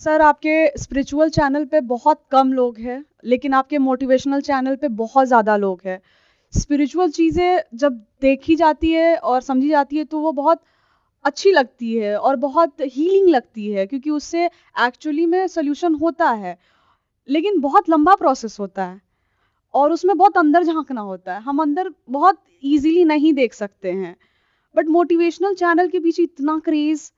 Sir, आपके spiritual channel पे बहुत कम लोग हैं, लेकिन आपके मोटिवेशनल चैनल पे बहुत ज़्यादा लोग हैं। स्पिरिचुअल चीज़ें जब देखी जाती है और समझी जाती है तो वो बहुत अच्छी लगती है और बहुत हीलिंग लगती है, क्योंकि उससे एक्चुअली में सॉल्यूशन होता है। लेकिन बहुत लंबा प्रोसेस होता है और उसमें बहुत अंदर झाँकना होता है। हम अंदर बहुत ईज़िली नहीं देख सकते हैं। बट मोटिवेशनल चैनल के पीछे इतना क्रेज़,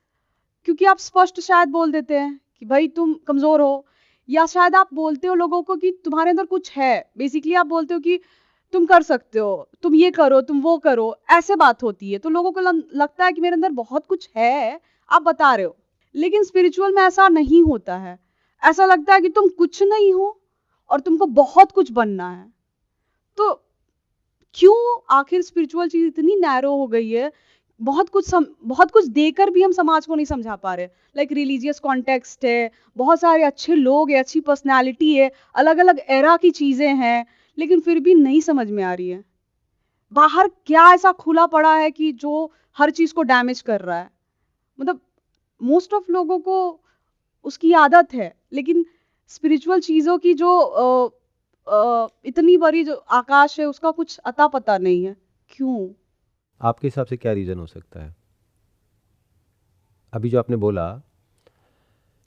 क्योंकि आप स्पष्ट शायद बोल देते हैं कि भाई तुम कमजोर हो, या शायद आप बोलते हो लोगों को कि तुम्हारे अंदर कुछ है। बेसिकली आप बोलते हो कि तुम कर सकते हो, तुम ये करो, तुम वो करो, ऐसे बात होती है तो लोगों को लगता है कि मेरे अंदर बहुत कुछ है, आप बता रहे हो। लेकिन स्पिरिचुअल में ऐसा नहीं होता है। ऐसा लगता है कि तुम कुछ नहीं हो और तुमको बहुत कुछ बनना है। तो क्यों आखिर स्पिरिचुअल चीज इतनी नैरो हो गई है? बहुत कुछ देकर भी हम समाज को नहीं समझा पा रहे। लाइक रिलीजियस कॉन्टेक्स्ट है, बहुत सारे अच्छे लोग है, अच्छी पर्सनैलिटी है, अलग अलग एरा की चीजें हैं, लेकिन फिर भी नहीं समझ में आ रही है। बाहर क्या ऐसा खुला पड़ा है कि जो हर चीज को डैमेज कर रहा है? मतलब मोस्ट ऑफ लोगों को उसकी आदत है, लेकिन स्पिरिचुअल चीजों की जो इतनी बड़ी जो आकाश है उसका कुछ अता पता नहीं है। क्यों? आपके हिसाब से क्या रीज़न हो सकता है? अभी जो आपने बोला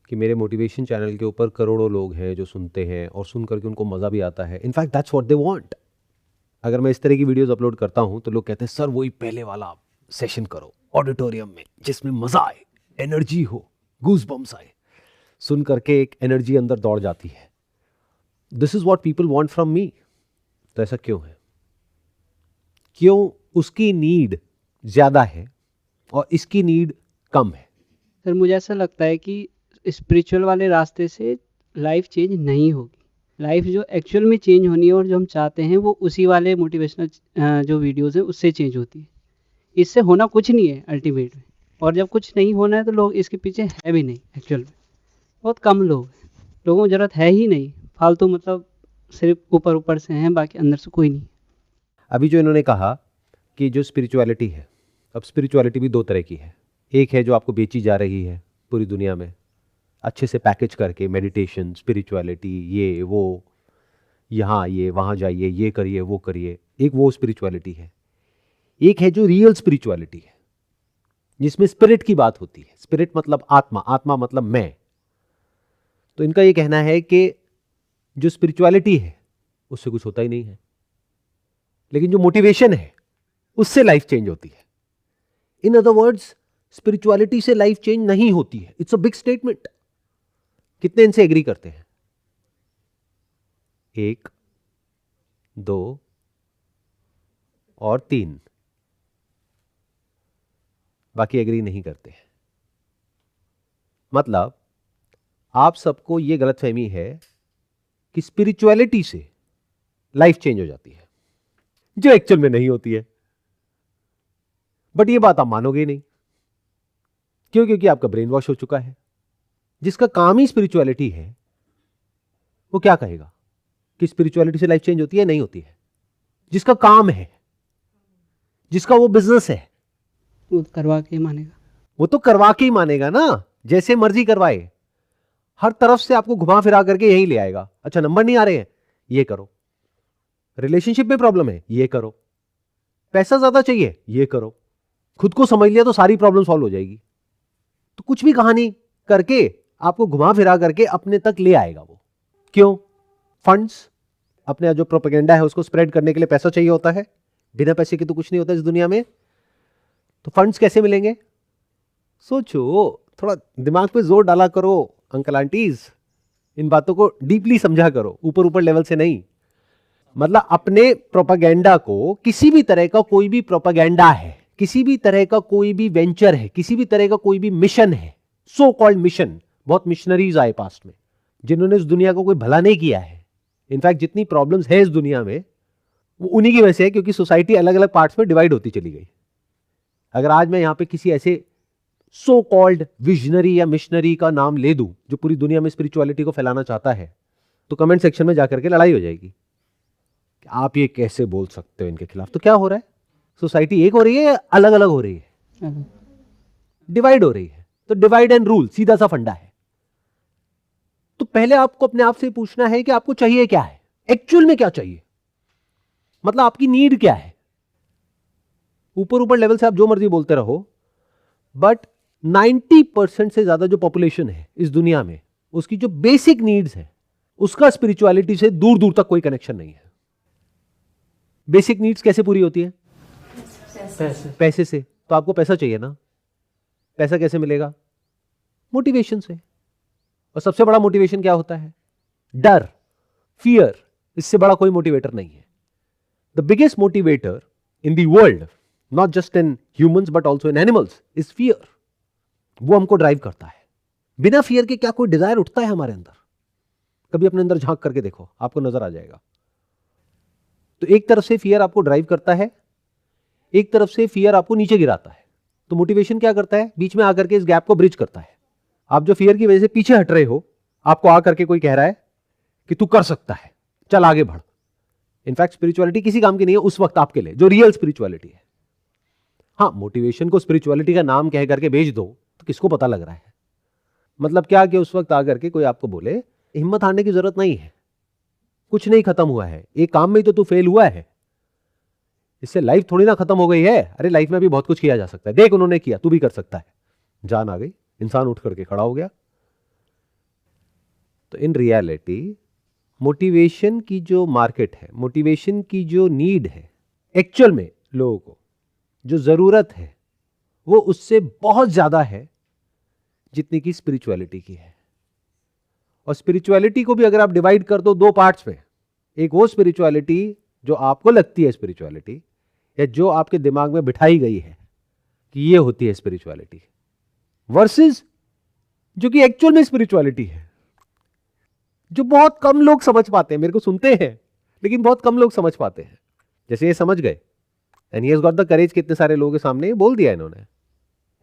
कि मेरे मोटिवेशन चैनल के ऊपर करोड़ों लोग हैं जो सुनते हैं और सुन करके उनको मज़ा भी आता है। In fact that's what they want. अगर मैं इस तरह की वीडियोस अपलोड करता हूं तो लोग कहते हैं सर वही पहले वाला सेशन करो ऑडिटोरियम में जिसमें मज़ा आए, एनर्जी हो, गूज बम्स आए। सुन करके एक एनर्जी अंदर दौड़ जाती है। This is what people want from me. तो ऐसा क्यों है? क्यों उसकी नीड ज़्यादा है और इसकी नीड कम है? सर मुझे ऐसा लगता है कि स्पिरिचुअल वाले रास्ते से लाइफ चेंज नहीं होगी। लाइफ जो एक्चुअल में चेंज होनी है और जो हम चाहते हैं वो उसी वाले मोटिवेशनल जो वीडियोस हैं उससे चेंज होती है। इससे होना कुछ नहीं है अल्टीमेट में। और जब कुछ नहीं होना है तो लोग इसके पीछे है भी नहीं एक्चुअल में। बहुत कम लोग हैं। लोगों को ज़रूरत है ही नहीं फालतू, मतलब सिर्फ ऊपर ऊपर से हैं, बाकी अंदर से कोई नहीं। अभी जो इन्होंने कहा कि जो स्पिरिचुअलिटी है, अब स्पिरिचुअलिटी भी दो तरह की है। एक है जो आपको बेची जा रही है पूरी दुनिया में अच्छे से पैकेज करके, मेडिटेशन, स्पिरिचुअलिटी, ये वो, यहाँ ये वहाँ जाइए, ये करिए वो करिए। एक वो स्पिरिचुअलिटी है। एक है जो रियल स्पिरिचुअलिटी है जिसमें स्पिरिट की बात होती है। स्पिरिट मतलब आत्मा, आत्मा मतलब मैं। तो इनका ये कहना है कि जो स्पिरिचुअलिटी है उससे कुछ होता ही नहीं है, लेकिन जो मोटिवेशन है उससे लाइफ चेंज होती है। इन अदर वर्ड्स, स्पिरिचुअलिटी से लाइफ चेंज नहीं होती है। It's a big statement. कितने इनसे एग्री करते हैं? 1, 2 और 3। बाकी एग्री नहीं करते हैं। मतलब आप सबको यह गलतफहमी है कि स्पिरिचुअलिटी से लाइफ चेंज हो जाती है, जो एक्चुअल में नहीं होती है। बट ये बात आप मानोगे नहीं। क्यों? क्योंकि आपका ब्रेन वॉश हो चुका है। जिसका काम ही स्पिरिचुअलिटी है वो क्या कहेगा कि स्पिरिचुअलिटी से लाइफ चेंज होती है? नहीं होती है। जिसका काम है, जिसका वो बिजनेस है, वो करवा के मानेगा। वो तो करवा के ही मानेगा ना, जैसे मर्जी करवाए। हर तरफ से आपको घुमा फिरा करके यही ले आएगा। अच्छा, नंबर नहीं आ रहे हैं, ये करो। रिलेशनशिप में प्रॉब्लम है, ये करो। पैसा ज्यादा चाहिए, ये करो। खुद को समझ लिया तो सारी प्रॉब्लम सॉल्व हो जाएगी। तो कुछ भी कहानी करके आपको घुमा फिरा करके अपने तक ले आएगा वो। क्यों? फंड्स। अपने जो प्रोपेगेंडा है उसको स्प्रेड करने के लिए पैसा चाहिए होता है। बिना पैसे के तो कुछ नहीं होता इस दुनिया में। तो फंड्स कैसे मिलेंगे? सोचो, थोड़ा दिमाग पे जोर डाला करो अंकल आंटीज। इन बातों को डीपली समझा करो, ऊपर ऊपर लेवल से नहीं। मतलब अपने प्रोपेगेंडा को, किसी भी तरह का कोई भी प्रोपेगेंडा है, किसी भी तरह का कोई भी वेंचर है, किसी भी तरह का कोई भी मिशन है, सो कॉल्ड मिशन। बहुत मिशनरीज आए पास्ट में जिन्होंने इस दुनिया को कोई भला नहीं किया है। इनफैक्ट जितनी प्रॉब्लम्स है इस दुनिया में वो उन्हीं की वजह से है, क्योंकि सोसाइटी अलग अलग पार्ट्स में डिवाइड होती चली गई। अगर आज मैं यहां पे किसी ऐसे सो कॉल्ड विजनरी या मिशनरी का नाम ले दूं जो पूरी दुनिया में स्पिरिचुअलिटी को फैलाना चाहता है, तो कमेंट सेक्शन में जाकर के लड़ाई हो जाएगी कि आप ये कैसे बोल सकते हो इनके खिलाफ। तो क्या हो रहा है? सोसाइटी एक हो रही है या अलग अलग हो रही है? डिवाइड हो रही है। तो डिवाइड एंड रूल सीधा सा फंडा है। तो पहले आपको अपने आप से पूछना है कि आपको चाहिए क्या है, एक्चुअल में क्या चाहिए, मतलब आपकी नीड क्या है। ऊपर ऊपर लेवल से आप जो मर्जी बोलते रहो, बट 90% से ज्यादा जो पॉपुलेशन है इस दुनिया में, उसकी जो बेसिक नीड्स है उसका स्पिरिचुअलिटी से दूर दूर तक कोई कनेक्शन नहीं है। बेसिक नीड्स कैसे पूरी होती है? पैसे से। तो आपको पैसा चाहिए ना, पैसा कैसे मिलेगा? मोटिवेशन से। और सबसे बड़ा मोटिवेशन क्या होता है? डर, फियर। इससे बड़ा कोई मोटिवेटर नहीं है। The biggest motivator in the world, not just in humans but also in animals, is fear. वो हमको ड्राइव करता है। बिना फियर के क्या कोई डिजायर उठता है हमारे अंदर? कभी अपने अंदर झांक करके देखो, आपको नजर आ जाएगा। तो एक तरफ से फियर आपको ड्राइव करता है, एक तरफ से फियर आपको नीचे गिराता है। तो मोटिवेशन क्या करता है? बीच में आकर के इस गैप को ब्रिज करता है। आप जो फियर की वजह से पीछे हट रहे हो, आपको आकर के कोई कह रहा है कि तू कर सकता है, चल आगे बढ़। इनफैक्ट स्पिरिचुअलिटी किसी काम की नहीं है उस वक्त आपके लिए, जो रियल स्पिरिचुअलिटी है। हाँ, मोटिवेशन को स्पिरिचुअलिटी का नाम कह करके भेज दो तो किसको पता लग रहा है? मतलब क्या कि उस वक्त आकर के कोई आपको बोले हिम्मत हारने की जरूरत नहीं है, कुछ नहीं खत्म हुआ है, एक काम में ही तो तू फेल हुआ है, इससे लाइफ थोड़ी ना खत्म हो गई है। अरे लाइफ में भी बहुत कुछ किया जा सकता है, देख उन्होंने किया, तू भी कर सकता है। जान आ गई, इंसान उठ करके खड़ा हो गया। तो इन रियलिटी मोटिवेशन की जो मार्केट है, मोटिवेशन की जो नीड है, एक्चुअल में लोगों को जो जरूरत है वो उससे बहुत ज्यादा है जितनी की स्पिरिचुअलिटी की है। और स्पिरिचुअलिटी को भी अगर आप डिवाइड कर दो दो पार्ट्स में, एक वो स्पिरिचुअलिटी जो आपको लगती है स्पिरिचुअलिटी, या जो आपके दिमाग में बिठाई गई है कि ये होती है स्पिरिचुअलिटी, वर्सेस जो कि एक्चुअल में स्पिरिचुअलिटी है, जो बहुत कम लोग समझ पाते हैं। मेरे को सुनते हैं लेकिन बहुत कम लोग समझ पाते हैं। जैसे ये समझ गए, and he has got the courage कि इतने सारे लोगों के सामने ये बोल दिया इन्होंने।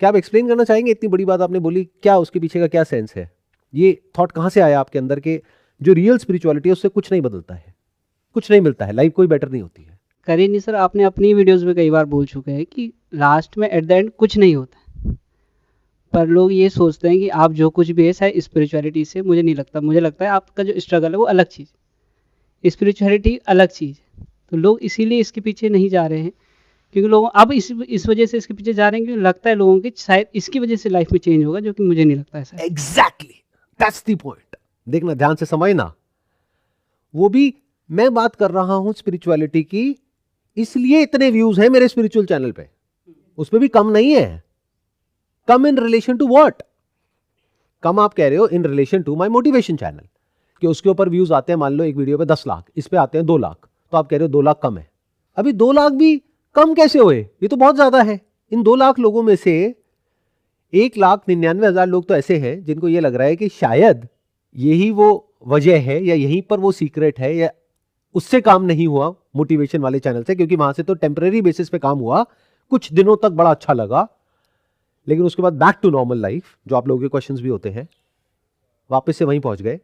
क्या आप एक्सप्लेन करना चाहेंगे इतनी बड़ी बात आपने बोली, क्या उसके पीछे का क्या सेंस है? ये थॉट कहां से आया आपके अंदर के जो रियल स्पिरिचुअलिटी है उससे कुछ नहीं बदलता है, कुछ नहीं मिलता है, लाइफ कोई बेटर नहीं होती है? करिए नहीं सर, आपने अपनी वीडियोस में कई बार बोल चुके हैं कि लास्ट में एट द एंड कुछ नहीं होता है। पर लोग ये सोचते हैं कि आप जो कुछ भी है शायद स्पिरिचुअलिटी से, मुझे नहीं लगता। मुझे लगता है आपका जो स्ट्रगल है वो अलग चीज़, स्पिरिचुअलिटी अलग चीज़ है। तो लोग इसीलिए इसके पीछे नहीं जा रहे हैं, क्योंकि लोग अब इस वजह से इसके पीछे जा रहे हैं क्योंकि लगता है लोगों की शायद इसकी वजह से लाइफ में चेंज होगा, जो कि मुझे नहीं लगता ऐसा। Exactly, that's the point. देखना, ध्यान से समझना। वो भी मैं बात कर रहा हूं स्पिरिचुअलिटी की, इसलिए इतने व्यूज हैं मेरे स्पिरिचुअल चैनल पे, उसमें भी कम नहीं है। कम इन रिलेशन टू व्हाट? कम आप कह रहे हो in relation to my motivation channel, कि उसके ऊपर व्यूज आते हैं मान लो एक वीडियो पे 10 लाख, इस पे आते हैं 2 लाख, तो आप कह रहे हो 2 लाख कम है। अभी 2 लाख भी कम कैसे हुए? ये तो बहुत ज्यादा है। इन 2 लाख लोगों में से 1,99,000 लोग तो ऐसे हैं जिनको ये लग रहा है कि शायद यही वो वजह है, या यहीं पर वो सीक्रेट है, या उससे काम नहीं हुआ मोटिवेशन वाले चैनल से, क्योंकि वहां से तो टेम्परेरी बेसिस पे काम हुआ, कुछ दिनों तक बड़ा अच्छा लगा, लेकिन उसके बाद बैक टू नॉर्मल लाइफ, जो आप लोगों के क्वेश्चंस भी होते हैं, वापस से वहीं पहुंच गए।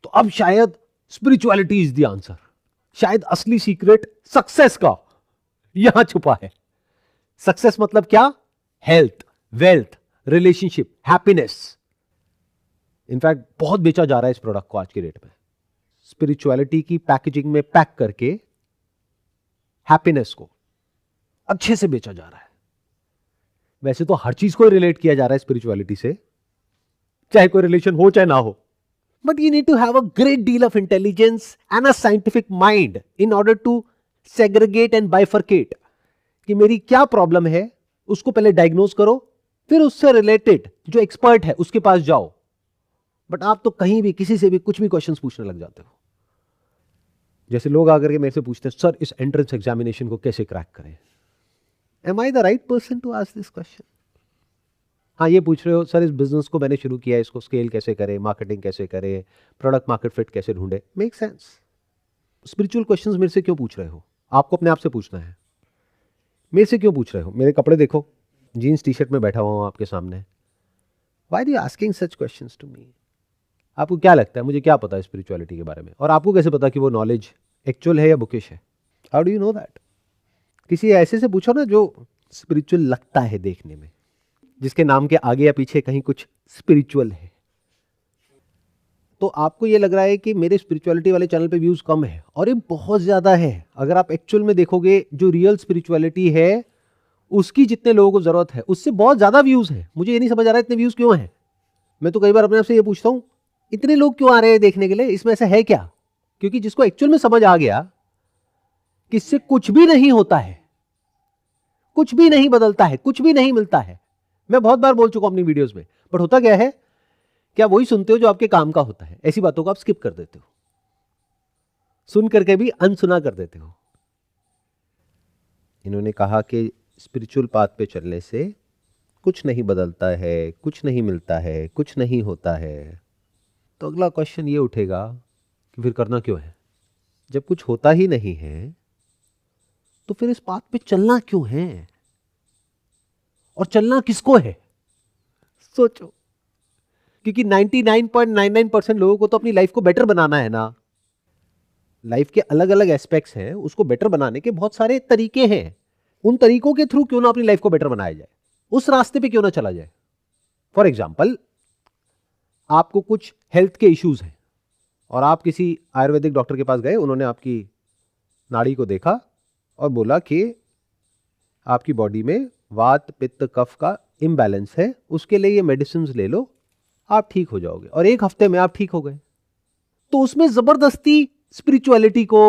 तो अब शायद स्पिरिचुअलिटी इज द आंसर, शायद असली सीक्रेट सक्सेस का यहां छुपा है। सक्सेस मतलब क्या? Health, wealth, relationship, happiness. In fact बहुत बेचा जा रहा है इस प्रोडक्ट को आज की डेट में, स्पिरिचुअलिटी की पैकेजिंग में पैक करके हैप्पीनेस को अच्छे से बेचा जा रहा है। वैसे तो हर चीज को रिलेट किया जा रहा है स्पिरिचुअलिटी से, चाहे कोई रिलेशन हो चाहे ना हो, but you need to have a great deal of intelligence and a scientific mind in order to segregate and bifurcate कि मेरी क्या प्रॉब्लम है, उसको पहले डायग्नोज करो, फिर उससे रिलेटेड जो एक्सपर्ट है उसके पास जाओ। बट आप तो कहीं भी किसी से भी कुछ भी क्वेश्चंस पूछने लग जाते हो। जैसे लोग आकर के मेरे से पूछते हैं, सर इस एंट्रेंस एग्जामिनेशन को कैसे क्रैक करें? Am I the right person to ask this question? हाँ, ये पूछ रहे हो सर इस बिजनेस को मैंने शुरू किया है, इसको स्केल कैसे करें, मार्केटिंग कैसे करें, प्रोडक्ट मार्केट फिट कैसे ढूंढे? Make sense. स्पिरिचुअल क्वेश्चंस मेरे से क्यों पूछ रहे हो? आपको अपने आप से पूछना है। मेरे से क्यों पूछ रहे हो? मेरे कपड़े देखो, जीन्स टी शर्ट में बैठा हुआ हूं आपके सामने। Why are you asking such questions to me? आपको क्या लगता है मुझे क्या पता है स्पिरिचुअलिटी के बारे में? और आपको कैसे पता कि वो नॉलेज एक्चुअल है या बुकिश है? How do you know that? किसी ऐसे से पूछो ना जो स्पिरिचुअल लगता है देखने में, जिसके नाम के आगे या पीछे कहीं कुछ स्पिरिचुअल है। तो आपको ये लग रहा है कि मेरे स्पिरिचुअलिटी वाले चैनल पे व्यूज कम है, और ये बहुत ज्यादा है। अगर आप एक्चुअल में देखोगे, जो रियल स्पिरिचुअलिटी है उसकी जितने लोगों को जरूरत है उससे बहुत ज्यादा व्यूज है। मुझे ये नहीं समझ आ रहा इतने व्यूज क्यों हैं। मैं तो कई बार अपने आप से ये पूछता हूं, इतने लोग क्यों आ रहे हैं देखने के लिए, इसमें ऐसा है क्या? क्योंकि जिसको एक्चुअल में समझ आ गया कि इससे कुछ भी नहीं होता है, कुछ भी नहीं बदलता है, कुछ भी नहीं मिलता है। मैं बहुत बार बोल चुका हूं अपनी वीडियोस में, बट होता क्या है, क्या वही सुनते हो जो आपके काम का होता है। ऐसी बातों को आप स्किप कर देते हो, सुन करके भी अनसुना कर देते हो। इन्होंने कहा कि स्पिरिचुअल पाथ पे चलने से कुछ नहीं बदलता है, कुछ नहीं मिलता है, कुछ नहीं होता है। तो अगला क्वेश्चन ये उठेगा कि फिर करना क्यों है? जब कुछ होता ही नहीं है तो फिर इस पाथ पे चलना क्यों है? और चलना किसको है? सोचो, क्योंकि 99.99% लोगों को तो अपनी लाइफ को बेटर बनाना है ना। लाइफ के अलग अलग एस्पेक्ट्स हैं, उसको बेटर बनाने के बहुत सारे तरीके हैं। उन तरीकों के थ्रू क्यों ना अपनी लाइफ को बेटर बनाया जाए, उस रास्ते पे क्यों ना चला जाए। फॉर एग्जाम्पल, आपको कुछ हेल्थ के इश्यूज हैं और आप किसी आयुर्वेदिक डॉक्टर के पास गए, उन्होंने आपकी नाड़ी को देखा और बोला कि आपकी बॉडी में वात पित्त कफ का इम्बैलेंस है, उसके लिए ये मेडिसिन ले लो, आप ठीक हो जाओगे। और 1 हफ्ते में आप ठीक हो गए। तो उसमें जबरदस्ती स्पिरिचुअलिटी को,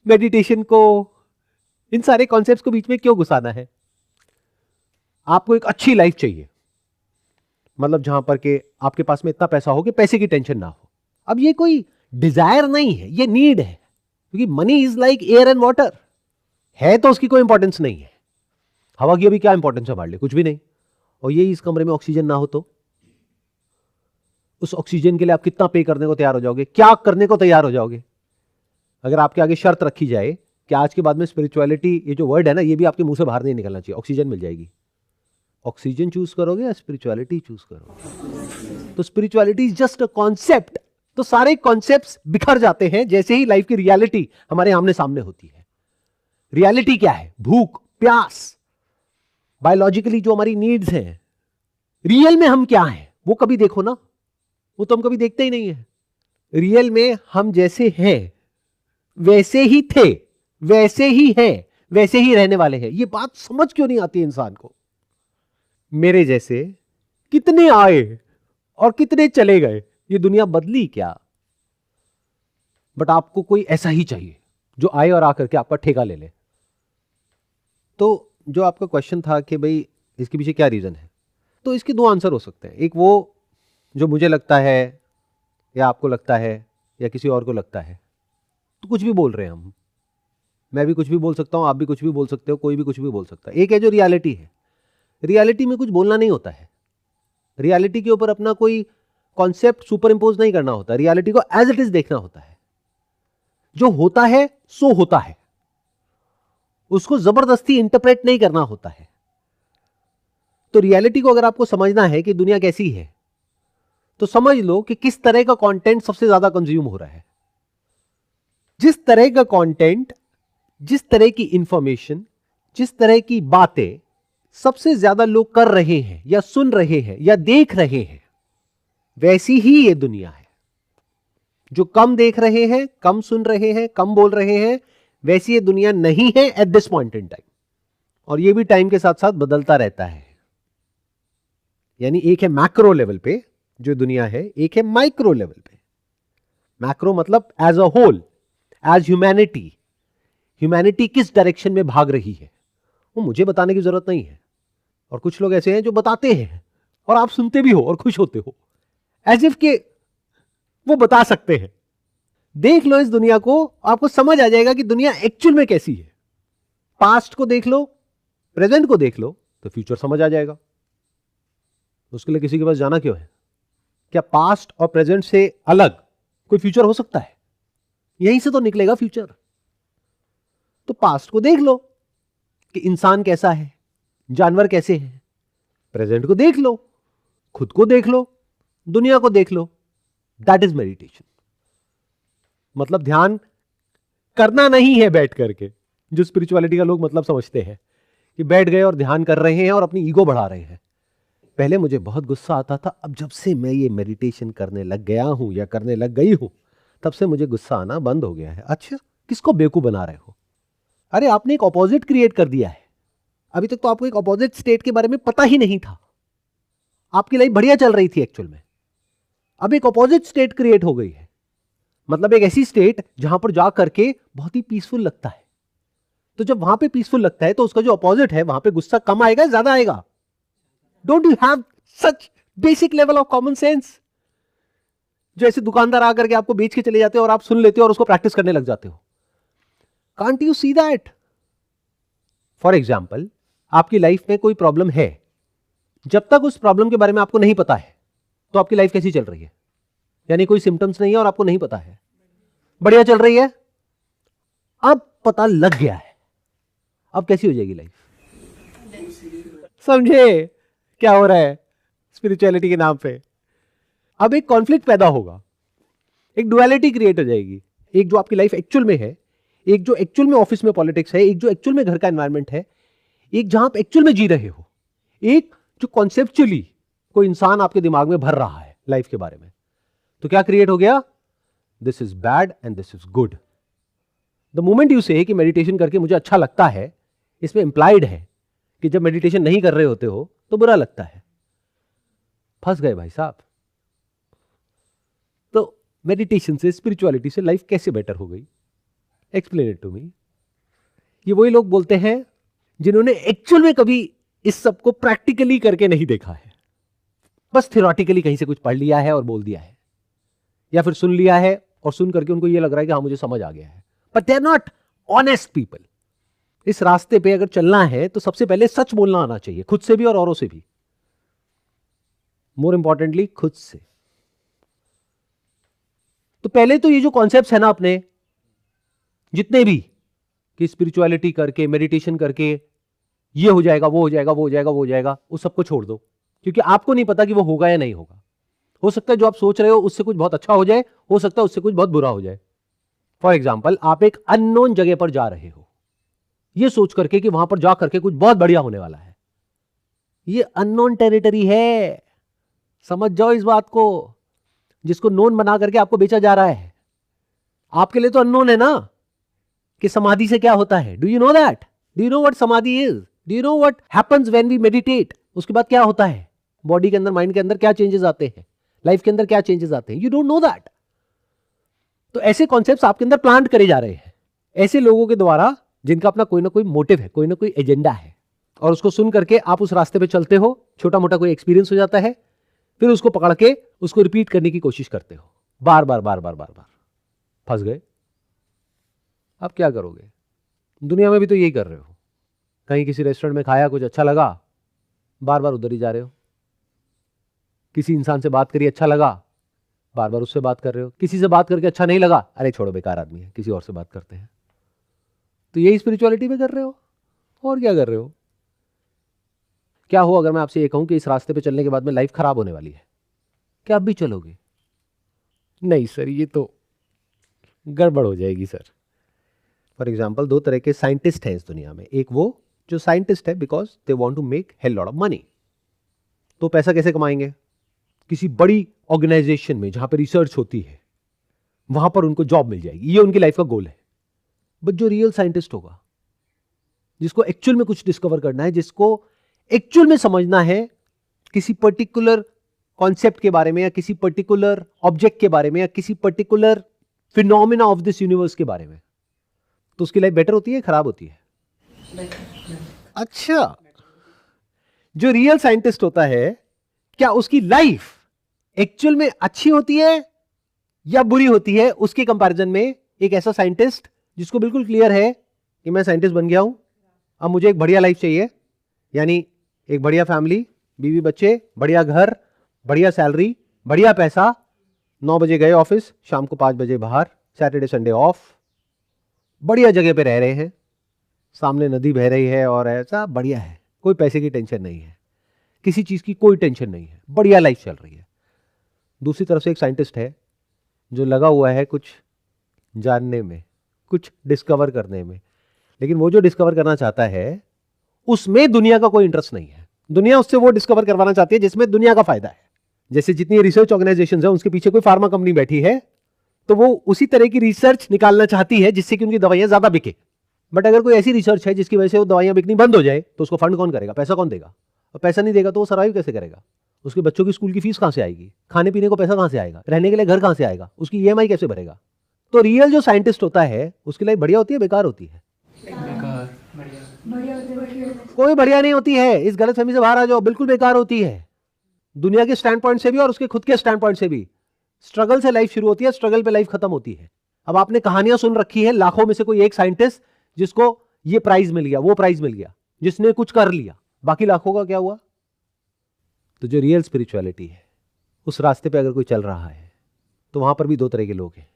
मेडिटेशन को, इन सारे कॉन्सेप्ट्स को बीच में क्यों घुसाना है? आपको एक अच्छी लाइफ चाहिए, मतलब जहां पर के आपके पास में इतना पैसा हो कि पैसे की टेंशन ना हो। अब ये कोई डिजायर नहीं है, ये नीड है, क्योंकि money is like air and water. है तो उसकी कोई इंपॉर्टेंस नहीं है। हवा की अभी क्या इंपॉर्टेंस है हमारे लिए? कुछ भी नहीं। और यही इस कमरे में ऑक्सीजन ना हो तो उस ऑक्सीजन के लिए आप कितना पे करने को तैयार हो जाओगे, क्या करने को तैयार हो जाओगे? अगर आपके आगे शर्त रखी जाए कि आज के बाद में स्पिरिचुअलिटी, ये जो वर्ड है ना, ये भी आपके मुंह से बाहर नहीं निकलना चाहिए, ऑक्सीजन मिल जाएगी। ऑक्सीजन चूज करोगे या स्पिरिचुअलिटी चूज करोगे? तो spirituality is just a concept. तो सारे कॉन्सेप्ट्स बिखर जाते हैं जैसे ही लाइफ की रियलिटी हमारे आमने सामने होती है। रियलिटी क्या है? भूख, प्यास, बायोलॉजिकली जो हमारी नीड्स हैं। रियल में हम क्या हैं वो कभी देखो ना, वो तो हम कभी देखते ही नहीं है। रियल में हम जैसे हैं वैसे ही थे, वैसे ही हैं, वैसे ही रहने वाले हैं। ये बात समझ क्यों नहीं आती इंसान को? मेरे जैसे कितने आए और कितने चले गए, ये दुनिया बदली क्या? बट आपको कोई ऐसा ही चाहिए जो आए और आकर के आपका ठेका ले ले। तो जो आपका क्वेश्चन था कि भाई इसके पीछे क्या रीजन है, तो इसके 2 आंसर हो सकते हैं। एक वो जो मुझे लगता है या आपको लगता है या किसी और को लगता है, तो कुछ भी बोल रहे हैं हम। मैं भी कुछ भी बोल सकता हूं, आप भी कुछ भी बोल सकते हो, कोई भी कुछ भी बोल सकता है। एक है जो रियलिटी है। रियलिटी में कुछ बोलना नहीं होता है, रियलिटी के ऊपर अपना कोई कॉन्सेप्ट सुपर इंपोज नहीं करना होता, रियलिटी को एज इट इज देखना होता है। जो होता है सो होता है, उसको जबरदस्ती इंटरप्रेट नहीं करना होता है। तो रियलिटी को अगर आपको समझना है कि दुनिया कैसी है, तो समझ लो कि किस तरह का कंटेंट सबसे ज्यादा कंज्यूम हो रहा है। जिस तरह का कंटेंट, जिस तरह की इंफॉर्मेशन, जिस तरह की बातें सबसे ज्यादा लोग कर रहे हैं या सुन रहे हैं या देख रहे हैं, वैसी ही ये दुनिया है। जो कम देख रहे हैं, कम सुन रहे हैं, कम बोल रहे हैं, वैसी ये दुनिया नहीं है at this point in time. और ये भी टाइम के साथ साथ बदलता रहता है। यानी एक है मैक्रो लेवल पे जो दुनिया है, एक है माइक्रो लेवल पे। मैक्रो मतलब as a whole, as humanity. Humanity किस डायरेक्शन में भाग रही है वो मुझे बताने की जरूरत नहीं है। और कुछ लोग ऐसे हैं जो बताते हैं और आप सुनते भी हो और खुश होते हो, एज इफ के वो बता सकते हैं। देख लो इस दुनिया को, आपको समझ आ जाएगा कि दुनिया एक्चुअल में कैसी है। पास्ट को देख लो, प्रेजेंट को देख लो, तो फ्यूचर समझ आ जाएगा। उसके लिए किसी के पास जाना क्यों है? क्या पास्ट और प्रेजेंट से अलग कोई फ्यूचर हो सकता है? यहीं से तो निकलेगा फ्यूचर। तो पास्ट को देख लो कि इंसान कैसा है, जानवर कैसे हैं। प्रेजेंट को देख लो, खुद को देख लो, दुनिया को देख लो। That is meditation. मतलब ध्यान करना नहीं है बैठ करके, जो स्पिरिचुअलिटी का लोग मतलब समझते हैं कि बैठ गए और ध्यान कर रहे हैं और अपनी ईगो बढ़ा रहे हैं। पहले मुझे बहुत गुस्सा आता था, अब जब से मैं ये मेडिटेशन करने लग गया हूं या करने लग गई हूं, तब से मुझे गुस्सा आना बंद हो गया है। अच्छा, किसको बेवकूफ बना रहे हो? अरे आपने एक ऑपोजिट क्रिएट कर दिया है। अभी तक तो आपको एक ऑपोजिट स्टेट के बारे में पता ही नहीं था, आपकी लाइफ बढ़िया चल रही थी एक्चुअल में। अब एक ऑपोजिट स्टेट क्रिएट हो गई है, मतलब एक ऐसी स्टेट जहां पर जा करके बहुत ही पीसफुल लगता है। तो जब वहां पे पीसफुल लगता है तो उसका जो ऑपोजिट है वहां पे गुस्सा कम आएगा ज्यादा आएगा? Don't you have such basic level of common sense? जो ऐसे दुकानदार आकर के आपको बेच के चले जाते हो और आप सुन लेते हो और उसको प्रैक्टिस करने लग जाते हो। Can't you see that? For example, आपकी लाइफ में कोई प्रॉब्लम है, जब तक उस प्रॉब्लम के बारे में आपको नहीं पता है तो आपकी लाइफ कैसी चल रही है? यानी कोई सिम्टम्स नहीं है और आपको नहीं पता है, बढ़िया चल रही है। अब पता लग गया है, अब कैसी हो जाएगी लाइफ? समझे क्या हो रहा है स्पिरिचुअलिटी के नाम पे? अब एक कॉन्फ्लिक्ट पैदा होगा, एक डुअलिटी क्रिएट हो जाएगी। एक जो आपकी लाइफ एक्चुअल में है, एक जो एक्चुअल में ऑफिस में पॉलिटिक्स है, एक जो एक्चुअल में घर का एनवायरनमेंट है, एक जहां आप एक्चुअल में जी रहे हो, एक जो कॉन्सेप्चुअली कोई इंसान आपके दिमाग में भर रहा है लाइफ के बारे में। तो क्या क्रिएट हो गया? This is bad and this is good. The moment you से कि मेडिटेशन करके मुझे अच्छा लगता है, इसमें इंप्लाइड है कि जब मेडिटेशन नहीं कर रहे होते हो तो बुरा लगता है। फंस गए भाई साहब। तो मेडिटेशन से, स्पिरिचुअलिटी से लाइफ कैसे बेटर हो गई? Explain it to me. ये वही लोग बोलते हैं जिन्होंने एक्चुअल में कभी इस सब को प्रैक्टिकली करके नहीं देखा है, बस थियोरेटिकली कहीं से कुछ पढ़ लिया है और बोल दिया है, या फिर सुन लिया है और सुन करके उनको ये लग रहा है कि हाँ मुझे समझ आ गया है। But they are not honest people. इस रास्ते पे अगर चलना है तो सबसे पहले सच बोलना आना चाहिए, खुद से भी और औरों से भी, मोर इंपॉर्टेंटली खुद से। तो पहले तो ये जो कॉन्सेप्ट्स है ना अपने जितने भी, कि स्पिरिचुअलिटी करके, मेडिटेशन करके ये हो जाएगा, वो हो जाएगा, वो हो जाएगा, वो हो जाएगा, उस सबको छोड़ दो, क्योंकि आपको नहीं पता कि वो होगा या नहीं होगा। हो सकता है जो आप सोच रहे हो उससे कुछ बहुत अच्छा हो जाए, हो सकता है उससे कुछ बहुत बुरा हो जाए। फॉर एग्जाम्पल, आप एक अननोन जगह पर जा रहे हो, ये सोच करके कि वहां पर जा करके कुछ बहुत बढ़िया होने वाला है। ये अननोन टेरिटरी है, समझ जाओ इस बात को। जिसको नोन बना करके आपको बेचा जा रहा है, आपके लिए तो अननोन है ना कि समाधि से क्या होता है। Do you know that? Do you know what samadhi is? Do you know what happens when we meditate? उसके बाद क्या होता है बॉडी के अंदर, माइंड के अंदर क्या चेंजेस आते हैं, लाइफ के अंदर क्या चेंजेस आते हैं? You don't know that. तो ऐसे कॉन्सेप्ट्स आपके अंदर प्लांट करे जा रहे हैं ऐसे लोगों के द्वारा जिनका अपना कोई ना कोई मोटिव है, कोई ना कोई एजेंडा है, और उसको सुन करके आप उस रास्ते पे चलते हो। छोटा मोटा कोई एक्सपीरियंस हो जाता है, फिर उसको पकड़ के उसको रिपीट करने की कोशिश करते हो, बार बार बार बार बार बार। फंस गए। अब क्या करोगे? दुनिया में भी तो यही कर रहे हो। कहीं किसी रेस्टोरेंट में खाया, कुछ अच्छा लगा, बार बार उधर ही जा रहे हो। किसी इंसान से बात करी, अच्छा लगा, बार बार उससे बात कर रहे हो। किसी से बात करके अच्छा नहीं लगा, अरे छोड़ो बेकार आदमी है, किसी और से बात करते हैं। तो यही स्पिरिचुअलिटी में कर रहे हो, और क्या कर रहे हो? क्या हो अगर मैं आपसे ये कहूं कि इस रास्ते पे चलने के बाद में लाइफ खराब होने वाली है, क्या आप भी चलोगे? नहीं सर, ये तो गड़बड़ हो जाएगी सर। फॉर एग्जाम्पल, दो तरह के साइंटिस्ट हैं इस दुनिया में। एक वो जो साइंटिस्ट है because they want to make hell lot of money. तो पैसा कैसे कमाएंगे? किसी बड़ी ऑर्गेनाइजेशन में जहां पर रिसर्च होती है, वहां पर उनको जॉब मिल जाएगी, ये उनकी लाइफ का गोल है। बट जो रियल साइंटिस्ट होगा, जिसको एक्चुअल में कुछ डिस्कवर करना है, जिसको एक्चुअल में समझना है किसी पर्टिकुलर कॉन्सेप्ट के बारे में, या किसी पर्टिकुलर ऑब्जेक्ट के बारे में, या किसी particular phenomena of this universe के बारे में, तो उसकी लाइफ बेटर होती है, खराब होती है? अच्छा, जो रियल साइंटिस्ट होता है, क्या उसकी लाइफ एक्चुअल में अच्छी होती है या बुरी होती है? उसके कंपैरिजन में एक ऐसा साइंटिस्ट जिसको बिल्कुल क्लियर है कि मैं साइंटिस्ट बन गया हूं, अब मुझे एक बढ़िया लाइफ चाहिए, यानी एक बढ़िया फैमिली, बीवी बच्चे, बढ़िया घर, बढ़िया सैलरी, बढ़िया पैसा, 9 बजे गए ऑफिस, शाम को 5 बजे बाहर, सैटरडे संडे ऑफ, बढ़िया जगह पे रह रहे हैं, सामने नदी बह रही है और ऐसा बढ़िया है, कोई पैसे की टेंशन नहीं है, किसी चीज की कोई टेंशन नहीं है, बढ़िया लाइफ चल रही है। दूसरी तरफ से एक साइंटिस्ट है जो लगा हुआ है कुछ जानने में, कुछ डिस्कवर करने में, लेकिन वो जो डिस्कवर करना चाहता है उसमें दुनिया का कोई इंटरेस्ट नहीं है। दुनिया उससे वो डिस्कवर करवाना चाहती है जिसमें दुनिया का फायदा है। जैसे जितनी रिसर्च ऑर्गेनाइजेशन है उसके पीछे कोई फार्मा कंपनी बैठी है तो वो उसी तरह की रिसर्च निकालना चाहती है जिससे कि उनकी दवाइयां ज्यादा बिके। बट अगर कोई ऐसी रिसर्च है जिसकी वजह से वो दवाइयां बिकनी बंद हो जाए तो उसको फंड कौन करेगा, पैसा कौन देगा? और पैसा नहीं देगा तो वो सर्वाइव कैसे करेगा? उसके बच्चों की स्कूल की फीस कहां से आएगी? खाने पीने को पैसा कहां से आएगा? रहने के लिए घर कहां से आएगा? उसकी ईएमआई कैसे भरेगा? तो रियल जो साइंटिस्ट होता है उसकी लाइफ बढ़िया होती है, बेकार होती है? कोई बढ़िया नहीं होती है। इस गलतफहमी से बाहर आ जाओ, बिल्कुल बेकार होती है, दुनिया के स्टैंड पॉइंट से भी और उसके खुद के स्टैंड पॉइंट से भी। स्ट्रगल से लाइफ शुरू होती है, स्ट्रगल पे लाइफ खत्म होती है। अब आपने कहानियां सुन रखी है लाखों में से कोई एक साइंटिस्ट जिसको ये प्राइज मिल गया, वो प्राइज मिल गया, जिसने कुछ कर लिया, बाकी लाखों का क्या हुआ? तो जो रियल स्पिरिचुअलिटी है उस रास्ते पे अगर कोई चल रहा है तो वहां पर भी दो तरह के लोग हैं।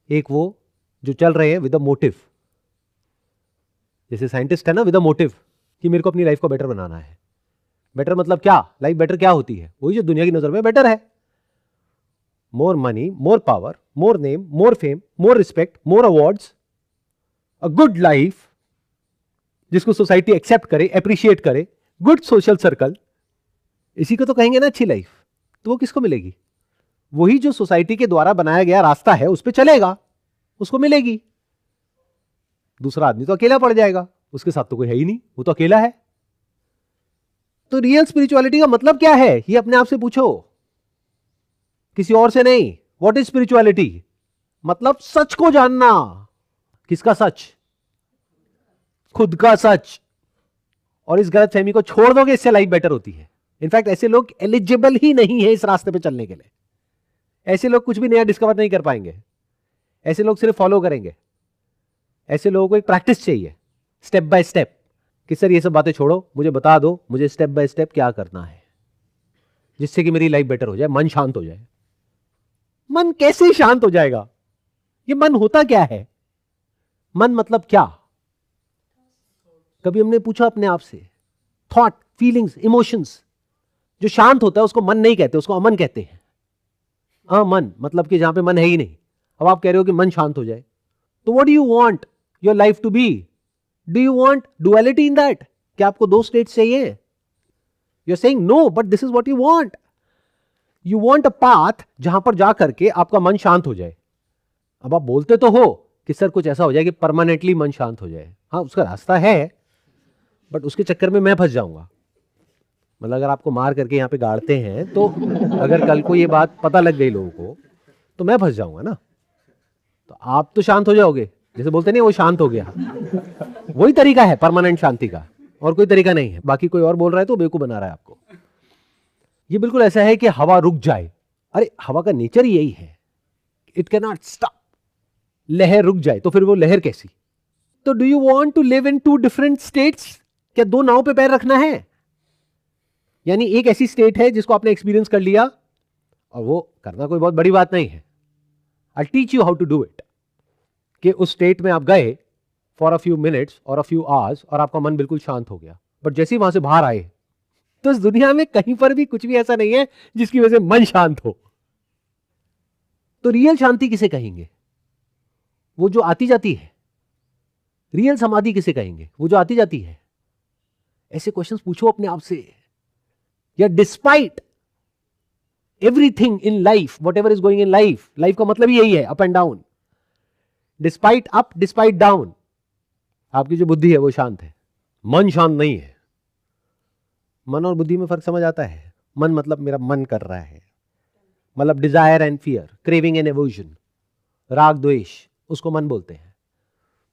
एक वो जो चल रहे हैं विद अ मोटिव, जैसे साइंटिस्ट है ना, विद अ मोटिव कि मेरे को अपनी लाइफ को बेटर बनाना है। बेटर मतलब क्या? लाइफ बेटर क्या होती है? वही जो दुनिया की नजर में बेटर है। More money, more power, more name, more fame, more respect, more awards, a good life जिसको सोसाइटी एक्सेप्ट करे, अप्रिशिएट करे, गुड सोशल सर्कल, इसी को तो कहेंगे ना अच्छी लाइफ। तो वो किसको मिलेगी? वही जो सोसाइटी के द्वारा बनाया गया रास्ता है उस पर चलेगा, उसको मिलेगी। दूसरा आदमी तो अकेला पड़ जाएगा, उसके साथ तो कोई है ही नहीं, वो तो अकेला है। तो रियल स्पिरिचुअलिटी का मतलब क्या है ये अपने आप से पूछो, किसी और से नहीं। What is spirituality? मतलब सच को जानना। किसका सच? खुद का सच। और इस गलतफहमी को छोड़ दोगे, इससे लाइफ बेटर होती है। इनफैक्ट ऐसे लोग एलिजिबल ही नहीं है इस रास्ते पे चलने के लिए। ऐसे लोग कुछ भी नया डिस्कवर नहीं कर पाएंगे। ऐसे लोग सिर्फ फॉलो करेंगे। ऐसे लोगों को एक प्रैक्टिस चाहिए, स्टेप बाय स्टेप, कि सर ये सब बातें छोड़ो, मुझे बता दो मुझे स्टेप बाय स्टेप क्या करना है जिससे कि मेरी लाइफ बेटर हो जाए, मन शांत हो जाए। मन कैसे शांत हो जाएगा? ये मन होता क्या है? मन मतलब क्या? कभी हमने पूछा अपने आप से? Thought, feelings, emotions. जो शांत होता है उसको मन नहीं कहते, उसको अमन कहते हैं। अमन मतलब कि जहां पे मन है ही नहीं। अब आप कह रहे हो कि मन शांत हो जाए, तो what do you want your life to be? Do you want duality in that? क्या आपको दो स्टेट्स चाहिए? You are saying no, but this is what you want. You want a path जहां पर जाकर के आपका मन शांत हो जाए। अब आप बोलते तो हो कि सर कुछ ऐसा हो जाए कि परमानेंटली मन शांत हो जाए। हाँ, उसका रास्ता है, बट उसके चक्कर में मैं फंस जाऊंगा। मतलब अगर आपको मार करके यहाँ पे गाड़ते हैं तो अगर कल को ये बात पता लग गई लोगों को तो मैं फंस जाऊंगा ना। तो आप तो शांत हो जाओगे, जैसे बोलते नहीं वो शांत हो गया। वही तरीका है परमानेंट शांति का, और कोई तरीका नहीं है। बाकी कोई और बोल रहा है तो बेवकूफ बना रहा है आपको। ये बिल्कुल ऐसा है कि हवा रुक जाए। अरे हवा का नेचर ही यही है, इट कैन नॉट स्टॉप। लहर रुक जाए तो फिर वो लहर कैसी? तो do you want to live in two different states? क्या दो नाव पे पैर रखना है? यानी एक ऐसी स्टेट है जिसको आपने एक्सपीरियंस कर लिया, और वो करना कोई बहुत बड़ी बात नहीं है। I teach you how to do it. कि उस स्टेट में आप गए फॉर अ फ्यू मिनट्स और अ फ्यू आवर्स और आपका मन बिल्कुल शांत हो गया, बट जैसे ही वहां से बाहर आए तो इस दुनिया में कहीं पर भी कुछ भी ऐसा नहीं है जिसकी वजह से मन शांत हो। तो रियल शांति किसे कहेंगे? वो जो आती जाती है। रियल समाधि किसे कहेंगे? वो जो आती जाती है। ऐसे क्वेश्चंस पूछो अपने आप से। या despite everything in life, what ever is going in life, life का मतलब यही है, up and down. Despite up, despite down, आपकी जो बुद्धि है वो शांत है, मन शांत नहीं है। मन और बुद्धि में फर्क समझ आता है? मन मतलब मेरा मन कर रहा है, मतलब desire and fear, craving and aversion, राग द्वेष, उसको मन बोलते हैं।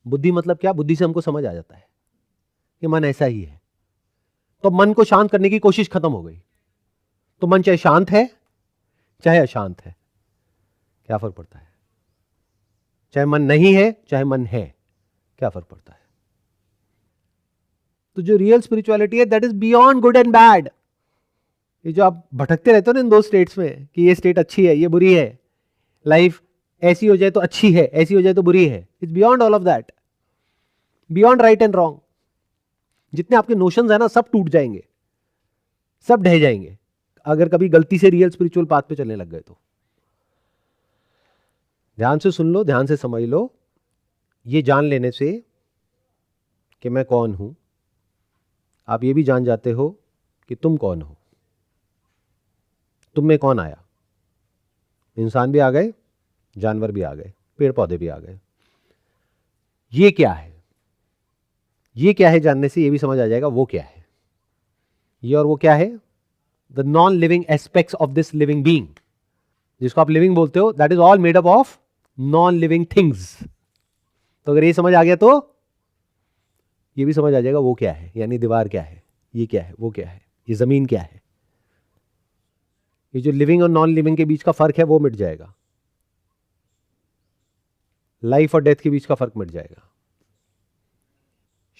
बुद्धि मतलब क्या? बुद्धि से हमको समझ आ जाता है कि मन ऐसा ही है। तो मन को शांत करने की कोशिश खत्म हो गई। तो मन चाहे शांत है चाहे अशांत है, क्या फर्क पड़ता है? चाहे मन नहीं है चाहे मन है, क्या फर्क पड़ता है? तो जो रियल स्पिरिचुअलिटी है that is beyond good and bad. ये जो आप भटकते रहते हो ना इन दो स्टेट्स में कि ये स्टेट अच्छी है ये बुरी है, लाइफ ऐसी हो जाए तो अच्छी है ऐसी हो जाए तो बुरी है, it's beyond all of that, beyond right and wrong. जितने आपके नोशंस है ना सब टूट जाएंगे, सब ढह जाएंगे अगर कभी गलती से रियल स्पिरिचुअल पाथ पे चलने लग गए तो। ध्यान से सुन लो, ध्यान से समझ लो। ये जान लेने से कि मैं कौन हूं, आप ये भी जान जाते हो कि तुम कौन हो, तुम में कौन आया। इंसान भी आ गए, जानवर भी आ गए, पेड़ पौधे भी आ गए। ये क्या है, ये क्या है जानने से ये भी समझ आ जाएगा वो क्या है। ये और वो क्या है, the non living aspects of this living being, जिसको आप लिविंग बोलते हो, that is all made up of non living things. तो अगर ये समझ आ गया तो ये भी समझ आ जाएगा वो क्या है, यानी दीवार क्या है, ये क्या है, वो क्या है, ये जमीन क्या है। ये जो लिविंग और नॉन लिविंग के बीच का फर्क है वो मिट जाएगा, लाइफ और डेथ के बीच का फर्क मिट जाएगा,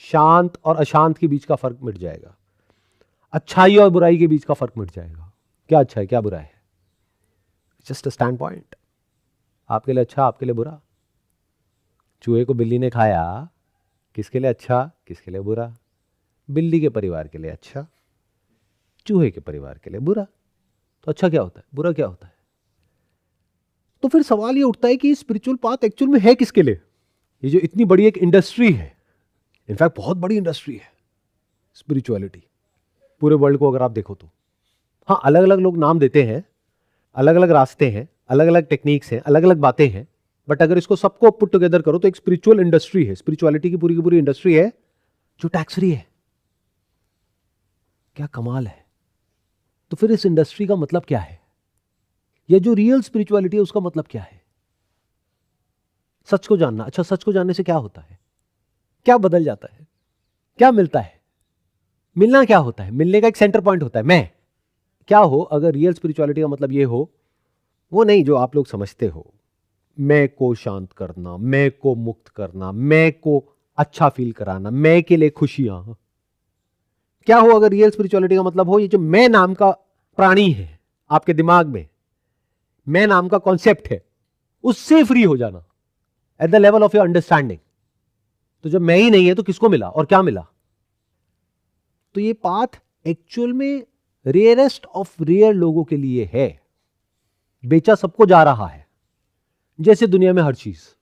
शांत और अशांत के बीच का फर्क मिट जाएगा, अच्छाई और बुराई के बीच का फर्क मिट जाएगा। क्या अच्छा है क्या बुरा है, जस्ट अ स्टैंड पॉइंट। आपके लिए अच्छा, आपके लिए बुरा। चूहे को बिल्ली ने खाया, किसके लिए अच्छा, किसके लिए बुरा। बिल्ली के परिवार के लिए अच्छा, चूहे के परिवार के लिए बुरा। तो अच्छा क्या होता है, बुरा क्या होता है। तो फिर सवाल ये उठता है कि स्पिरिचुअल पाथ एक्चुअल में है किसके लिए। ये जो इतनी बड़ी एक इंडस्ट्री है, इनफैक्ट बहुत बड़ी इंडस्ट्री है स्पिरिचुअलिटी, पूरे वर्ल्ड को अगर आप देखो तो। हाँ, अलग अलग लोग नाम देते हैं, अलग अलग रास्ते हैं, अलग अलग टेक्निक्स हैं, अलग अलग बातें हैं, बट अगर इसको सबको पुट टुगेदर करो तो एक स्पिरिचुअल इंडस्ट्री है। स्पिरिचुअलिटी की पूरी इंडस्ट्री है जो टैक्स फ्री है। क्या कमाल है। तो फिर इस इंडस्ट्री का मतलब क्या है, ये जो रियल स्पिरिचुअलिटी है उसका मतलब क्या है। सच को जानना। अच्छा, सच को जानने से क्या होता है, क्या बदल जाता है, क्या मिलता है। मिलना क्या होता है, मिलने का एक सेंटर पॉइंट होता है। मैं क्या हो, अगर रियल स्पिरिचुअलिटी का मतलब ये हो, वो नहीं जो आप लोग समझते हो, मैं को शांत करना, मैं को मुक्त करना, मैं को अच्छा फील कराना, मैं के लिए खुशियां। क्या हो अगर रियल स्पिरिचुअलिटी का मतलब हो, ये जो मैं नाम का प्राणी है आपके दिमाग में, मैं नाम का कॉन्सेप्ट है, उससे फ्री हो जाना at the level of your understanding. तो जब मैं ही नहीं है तो किसको मिला और क्या मिला। तो ये पाथ एक्चुअल में रेयरेस्ट ऑफ रेयर लोगों के लिए है। बेचा सबको जा रहा है, जैसे दुनिया में हर चीज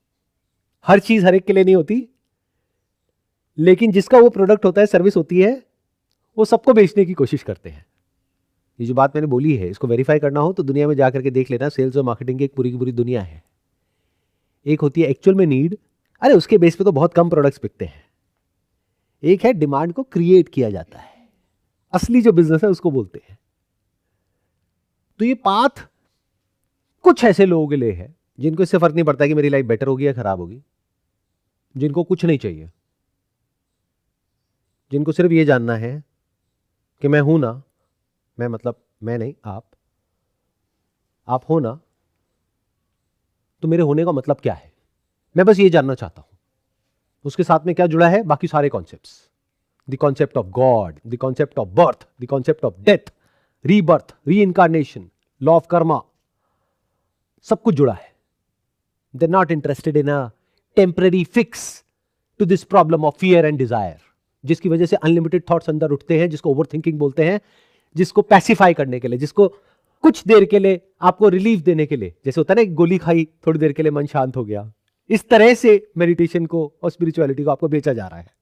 हर एक के लिए नहीं होती, लेकिन जिसका वो प्रोडक्ट होता है, सर्विस होती है, वो सबको बेचने की कोशिश करते हैं। ये जो बात मैंने बोली है, इसको वेरीफाई करना हो तो दुनिया में जाकर के देख लेना। सेल्स और मार्केटिंग की एक पूरी की पूरी दुनिया है। एक होती है एक्चुअल में नीड, अरे उसके बेस पे तो बहुत कम प्रोडक्ट्स बिकते हैं। एक है डिमांड को क्रिएट किया जाता है, असली जो बिजनेस है उसको बोलते हैं। तो ये पाथ कुछ ऐसे लोगों के लिए है जिनको इससे फर्क नहीं पड़ता कि मेरी लाइफ बेटर होगी या खराब होगी, जिनको कुछ नहीं चाहिए, जिनको सिर्फ ये जानना है कि मैं हूं ना, मैं मतलब मैं नहीं, आप हो ना, तो मेरे होने का मतलब क्या है, मैं बस ये जानना चाहता हूं। उसके साथ में क्या जुड़ा है, बाकी सारे concepts, the concept of God, the concept of birth, the concept of death, rebirth, reincarnation, law of karma, सब कुछ जुड़ा है। They not interested in a temporary fix to this problem of fear and desire, जिसकी वजह से unlimited thoughts अंदर उठते हैं, जिसको ओवर थिंकिंग बोलते हैं, जिसको पैसिफाई करने के लिए, जिसको कुछ देर के लिए आपको रिलीफ देने के लिए, जैसे होता है ना एक गोली खाई, थोड़ी देर के लिए मन शांत हो गया, इस तरह से मेडिटेशन को और स्पिरिचुअलिटी को आपको बेचा जा रहा है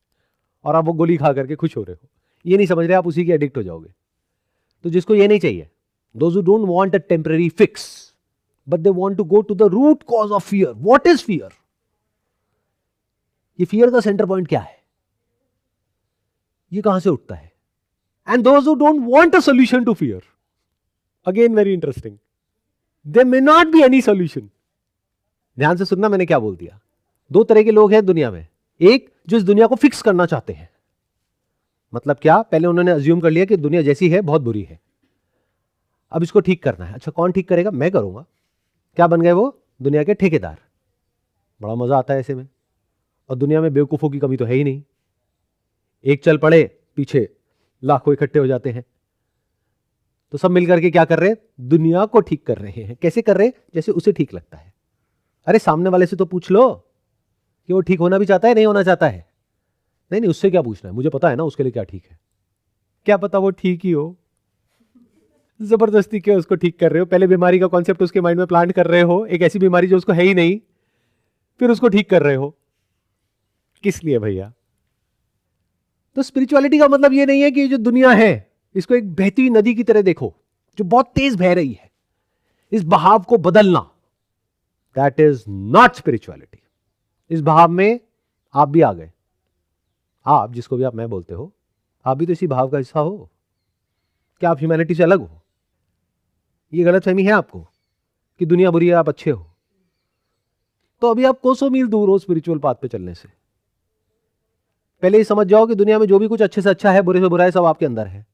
और आप वो गोली खा करके खुश हो रहे हो। ये नहीं समझ रहे आप उसी के एडिक्ट हो जाओगे। तो जिसको ये नहीं चाहिए, those who don't want a temporary fix but they want to go to the root cause of fear. What is fear, ये फियर का सेंटर पॉइंट क्या है, ये कहां से उठता है। And those who don't want a solution to fear, again very interesting, there may not be any solution. ध्यान से सुनना मैंने क्या बोल दिया। दो तरह के लोग हैं दुनिया में, एक जो इस दुनिया को फिक्स करना चाहते हैं, मतलब क्या, पहले उन्होंने अज्यूम कर लिया कि दुनिया जैसी है बहुत बुरी है, अब इसको ठीक करना है। अच्छा कौन ठीक करेगा, मैं करूंगा। क्या बन गए वो, दुनिया के ठेकेदार। बड़ा मजा आता है ऐसे में, और दुनिया में बेवकूफों की कमी तो है ही नहीं। एक चल पड़े, पीछे लाखों इकट्ठे हो जाते हैं। तो सब मिलकर के क्या कर रहे हैं, दुनिया को ठीक कर रहे हैं। कैसे कर रहे हैं, जैसे उसे ठीक लगता है। अरे सामने वाले से तो पूछ लो कि वो ठीक होना भी चाहता है, नहीं होना चाहता है। नहीं, उससे क्या पूछना है, मुझे पता है ना उसके लिए क्या ठीक है। क्या पता वो ठीक ही हो, जबरदस्ती क्यों उसको ठीक कर रहे हो। पहले बीमारी का कॉन्सेप्ट उसके माइंड में प्लांट कर रहे हो, एक ऐसी बीमारी जो उसको है ही नहीं, फिर उसको ठीक कर रहे हो। किस लिए भैया। तो स्पिरिचुअलिटी का मतलब ये नहीं है कि जो दुनिया है इसको एक बहती हुई नदी की तरह देखो जो बहुत तेज बह रही है। इस बहाव को बदलना, दैट इज नॉट स्पिरिचुअलिटी। इस बहाव में आप भी आ गए। आप, जिसको भी आप मैं बोलते हो, आप भी तो इसी भाव का हिस्सा हो। क्या आप ह्यूमैनिटी से अलग हो? ये गलतफहमी है आपको कि दुनिया बुरी है, आप अच्छे हो। तो अभी आप कोसों मील दूर हो स्पिरिचुअल पाथ पे चलने से। पहले ही समझ जाओ कि दुनिया में जो भी कुछ अच्छे से अच्छा है, बुरे से बुरा है, सब आपके अंदर है।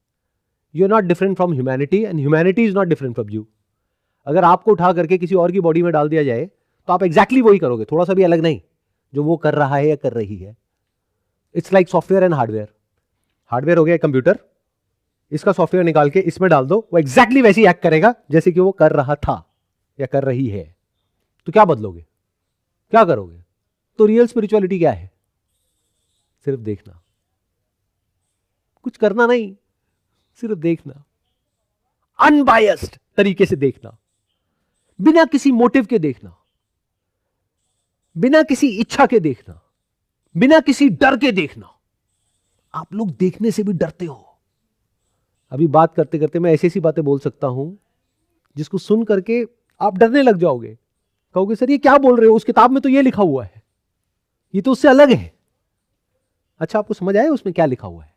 You are not different from humanity and humanity is not different from you. अगर आपको उठा करके किसी और की बॉडी में डाल दिया जाए तो आप एग्जैक्टली वही करोगे, थोड़ा सा भी अलग नहीं जो वो कर रहा है या कर रही है। It's like software and hardware. Hardware हो गया कंप्यूटर, इसका सॉफ्टवेयर निकाल के इसमें डाल दो, वो एग्जैक्टली वैसे ही एक्ट करेगा जैसे कि वो कर रहा था या कर रही है। तो क्या बदलोगे, क्या करोगे? तो रियल स्पिरिचुअलिटी क्या है? सिर्फ देखना, कुछ करना नहीं, सिर्फ देखना, अनबायस्ड तरीके से देखना, बिना किसी मोटिव के देखना, बिना किसी इच्छा के देखना, बिना किसी डर के देखना। आप लोग देखने से भी डरते हो। अभी बात करते करते मैं ऐसी ऐसी बातें बोल सकता हूं जिसको सुन करके आप डरने लग जाओगे, कहोगे सर ये क्या बोल रहे हो, उस किताब में तो ये लिखा हुआ है, ये तो उससे अलग है। अच्छा, आपको समझ आया उसमें क्या लिखा हुआ है?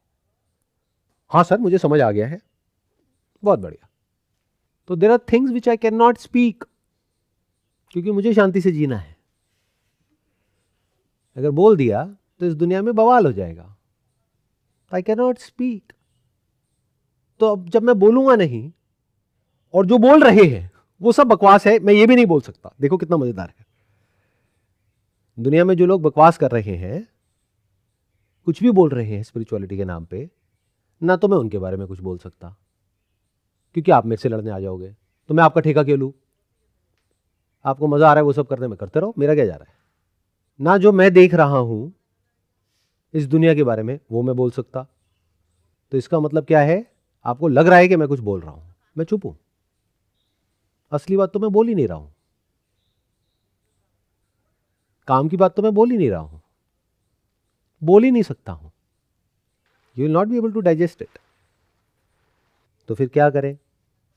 हाँ सर, मुझे समझ आ गया है। बहुत बढ़िया। तो there are things which I can not speak, क्योंकि मुझे शांति से जीना है। अगर बोल दिया तो इस दुनिया में बवाल हो जाएगा। आई कैन नॉट स्पीक। तो अब जब मैं बोलूंगा नहीं और जो बोल रहे हैं वो सब बकवास है, मैं ये भी नहीं बोल सकता। देखो कितना मजेदार है। दुनिया में जो लोग बकवास कर रहे हैं, कुछ भी बोल रहे हैं स्पिरिचुअलिटी के नाम पे, ना तो मैं उनके बारे में कुछ बोल सकता, क्योंकि आप मेरे से लड़ने आ जाओगे। तो मैं आपका ठेका क्यों लूं? आपको मजा आ रहा है वो सब करने में, करते रहो, मेरा क्या जा रहा है। ना जो मैं देख रहा हूं इस दुनिया के बारे में वो मैं बोल सकता। तो इसका मतलब क्या है? आपको लग रहा है कि मैं कुछ बोल रहा हूं, मैं चुप हूं। असली बात तो मैं बोल ही नहीं रहा हूं। काम की बात तो मैं बोल ही नहीं रहा हूं, बोल ही नहीं सकता हूं। You will not be able to digest it. तो फिर क्या करें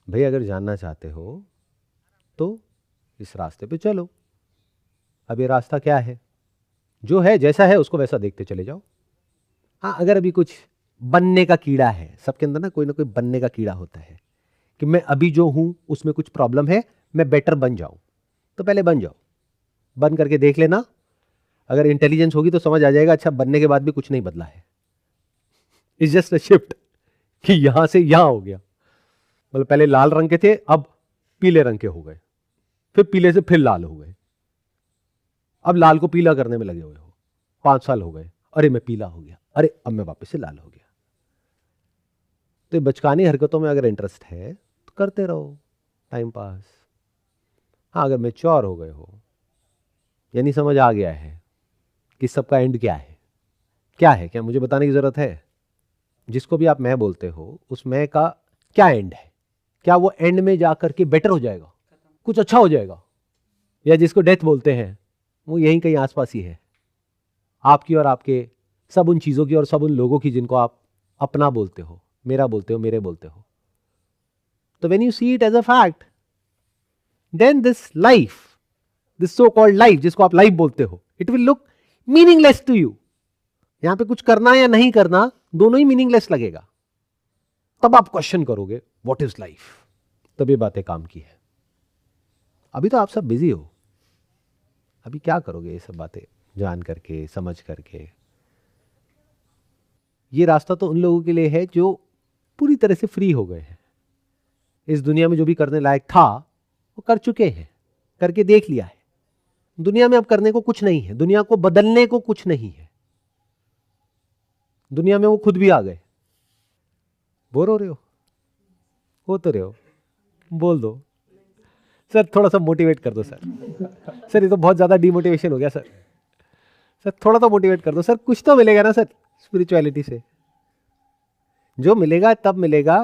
भाई? अगर जानना चाहते हो तो इस रास्ते पे चलो। अब ये रास्ता क्या है? जो है जैसा है उसको वैसा देखते चले जाओ। हाँ, अगर अभी कुछ बनने का कीड़ा है, सबके अंदर ना कोई बनने का कीड़ा होता है कि मैं अभी जो हूं उसमें कुछ प्रॉब्लम है, मैं बेटर बन जाऊं। तो पहले बन जाओ, बन करके देख लेना। अगर इंटेलिजेंस होगी तो समझ आ जाएगा, अच्छा बनने के बाद भी कुछ नहीं बदला है, इट्स जस्ट अ शिफ्ट कि यहां से यहां हो गया। मतलब पहले लाल रंग के थे, अब पीले रंग के हो गए, फिर पीले से फिर लाल हो गए, अब लाल को पीला करने में लगे हुए हो। 5 साल हो गए, अरे मैं पीला हो गया, अरे अब मैं वापस से लाल हो गया। तो बचकानी हरकतों में अगर इंटरेस्ट है तो करते रहो, टाइम पास। हाँ, अगर मैच्योर हो गए हो, यानी समझ आ गया है कि सबका एंड क्या है, क्या है, क्या मुझे बताने की जरूरत है? जिसको भी आप मैं बोलते हो, उस मैं का क्या एंड है? क्या वो एंड में जाकर के बेटर हो जाएगा, कुछ अच्छा हो जाएगा? या जिसको डेथ बोलते हैं वो यहीं कहीं आसपास ही है, आपकी और आपके सब उन चीजों की और सब उन लोगों की जिनको आप अपना बोलते हो, मेरा बोलते हो, मेरे बोलते हो। तो when you see it as a fact, then this life, this so called life, जिसको आप लाइफ बोलते हो, it will look meaningless to you. यहां पे कुछ करना या नहीं करना दोनों ही मीनिंगलेस लगेगा। तब आप क्वेश्चन करोगे व्हाट इज लाइफ, तब ये बातें काम की है। अभी तो आप सब बिजी हो, अभी क्या करोगे ये सब बातें जान करके, समझ करके? ये रास्ता तो उन लोगों के लिए है जो पूरी तरह से फ्री हो गए हैं। इस दुनिया में जो भी करने लायक था वो कर चुके हैं, करके देख लिया है। दुनिया में अब करने को कुछ नहीं है, दुनिया को बदलने को कुछ नहीं है। दुनिया में वो खुद भी आ गए। बोर हो रहे हो तो रहे हो, बोल दो सर, थोड़ा सा मोटिवेट कर दो सर। सर ये तो बहुत ज्यादा डिमोटिवेशन हो गया सर। सर थोड़ा तो मोटिवेट कर दो सर, कुछ तो मिलेगा ना सर स्पिरिचुअलिटी से। जो मिलेगा तब मिलेगा,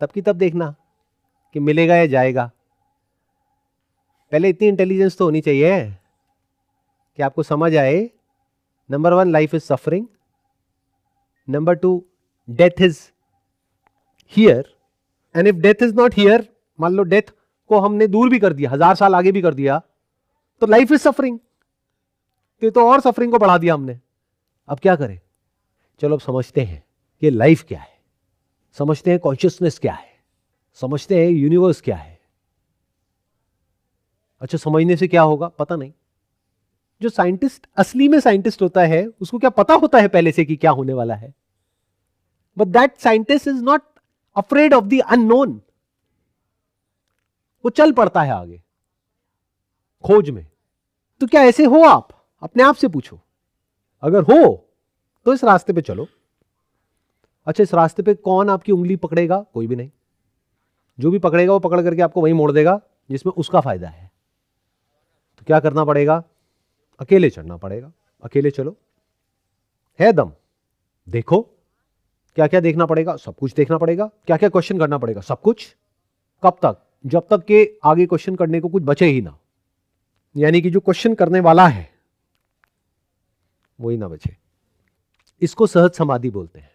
तब की तब देखना कि मिलेगा या जाएगा। पहले इतनी इंटेलिजेंस तो होनी चाहिए कि आपको समझ आए, number 1 life is suffering, number 2 death is here and if death is not here, मान लो डेथ को हमने दूर भी कर दिया, 1000 साल आगे भी कर दिया, तो लाइफ इज सफरिंग, तो और सफरिंग को बढ़ा दिया हमने। अब क्या करें? चलो अब समझते हैं कि लाइफ क्या है, समझते हैं कॉन्शियसनेस क्या है, समझते हैं यूनिवर्स क्या है। अच्छा, समझने से क्या होगा पता नहीं। जो साइंटिस्ट असली में साइंटिस्ट होता है उसको क्या पता होता है पहले से कि क्या होने वाला है? But that scientist is not afraid of the unknown. वो चल पड़ता है आगे खोज में। तो क्या ऐसे हो? आप अपने आप से पूछो, अगर हो तो इस रास्ते पे चलो। अच्छा, इस रास्ते पे कौन आपकी उंगली पकड़ेगा? कोई भी नहीं। जो भी पकड़ेगा वो पकड़ करके आपको वहीं मोड़ देगा जिसमें उसका फायदा है। तो क्या करना पड़ेगा? अकेले चढ़ना पड़ेगा। अकेले चलो, है दम, देखो क्या क्या देखना पड़ेगा, सब कुछ देखना पड़ेगा। क्या क्या क्वेश्चन करना पड़ेगा, सब कुछ। कब तक? जब तक के आगे क्वेश्चन करने को कुछ बचे ही ना, यानी कि जो क्वेश्चन करने वाला है वही ना बचे। इसको सहज समाधि बोलते हैं।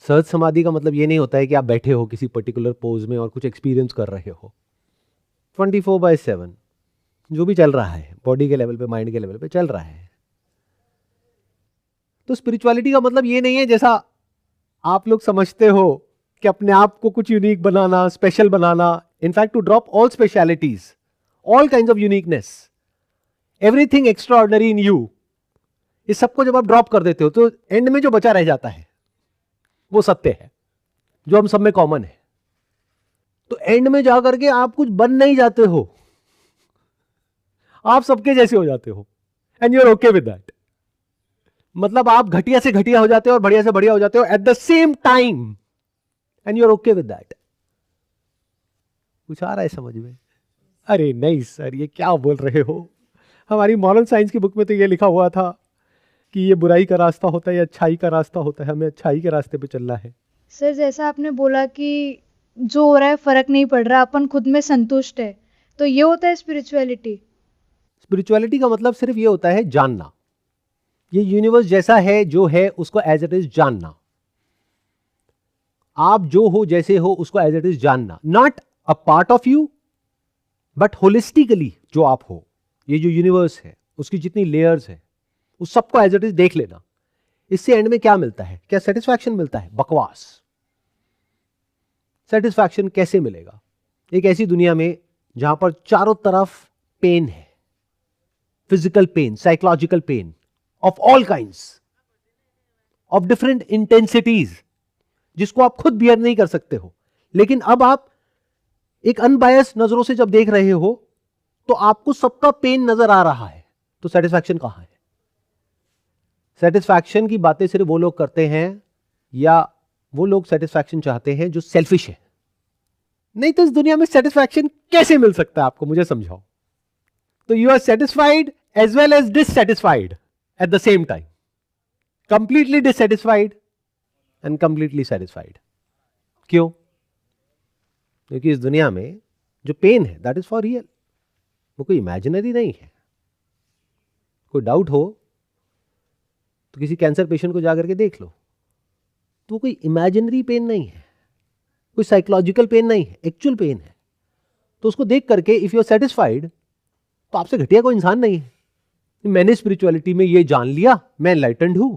सहज समाधि का मतलब ये नहीं होता है कि आप बैठे हो किसी पर्टिकुलर पोज में और कुछ एक्सपीरियंस कर रहे हो। 24/7 जो भी चल रहा है बॉडी के लेवल पे, माइंड के लेवल पे चल रहा है। तो स्पिरिचुअलिटी का मतलब ये नहीं है जैसा आप लोग समझते हो कि अपने आप को कुछ यूनिक बनाना, स्पेशल बनाना। In fact to drop all specialities, all kinds of uniqueness, everything extraordinary in you, इस सबको जब आप ड्रॉप कर देते हो तो एंड में जो बचा रह जाता है वो सत्य है, जो हम सब में कॉमन है। तो एंड में जाकर के आप कुछ बन नहीं जाते हो, आप सबके जैसे हो जाते हो and you are okay with that. मतलब आप घटिया से घटिया हो जाते हो और बढ़िया से बढ़िया हो जाते हो at the same time and you are okay with that. कुछ आ रहा है समझ में? अरे नहीं सर, ये क्या बोल रहे हो? हमारी मॉरल साइंस की बुक में तो ये लिखा हुआ था कि ये बुराई का रास्ता होता है या अच्छाई का रास्ता होता है, हमें अच्छाई के रास्ते पे चलना है। सर जैसा आपने बोला कि जो हो रहा है फर्क नहीं पड़ रहा, अपन खुद में संतुष्ट है, तो ये होता है स्पिरिचुअलिटी। स्पिरिचुअलिटी का मतलब सिर्फ ये होता है जानना, ये यूनिवर्स जैसा है जो है उसको एज इट इज जानना। आप जो हो जैसे हो उसको एज इट इज जानना, not a part of you but holistically जो आप हो। ये जो यूनिवर्स है उसकी जितनी लेयर्स है उस सबको एज इट इज देख लेना। इससे एंड में क्या मिलता है? क्या सेटिस्फैक्शन मिलता है? बकवास। सेटिस्फैक्शन कैसे मिलेगा एक ऐसी दुनिया में जहां पर चारों तरफ पेन है, physical pain, psychological pain of all kinds, of different intensities, जिसको आप खुद बियर नहीं कर सकते हो। लेकिन अब आप एक अनबायस नजरों से जब देख रहे हो तो आपको सबका पेन नजर आ रहा है। तो सेटिस्फैक्शन कहां है? सेटिस्फैक्शन की बातें सिर्फ वो लोग करते हैं या वो लोग सेटिस्फैक्शन चाहते हैं जो सेल्फिश है। नहीं तो इस दुनिया में सेटिस्फैक्शन कैसे मिल सकता है आपको, मुझे समझाओ। तो you are satisfied as well as dissatisfied at the same time, completely dissatisfied and completely satisfied. क्यों? क्योंकि इस दुनिया में जो पेन है दैट इज फॉर रियल, वो कोई इमेजिनरी नहीं है। कोई डाउट हो तो किसी कैंसर पेशेंट को जाकर के देख लो, तो कोई इमेजिनरी पेन नहीं है, कोई साइकोलॉजिकल पेन नहीं है, एक्चुअल पेन है। तो उसको देख करके इफ यू आर सेटिस्फाइड तो आपसे घटिया कोई इंसान नहीं है। मैंने स्पिरिचुअलिटी में ये जान लिया, मैं एनलाइटेंड हूं,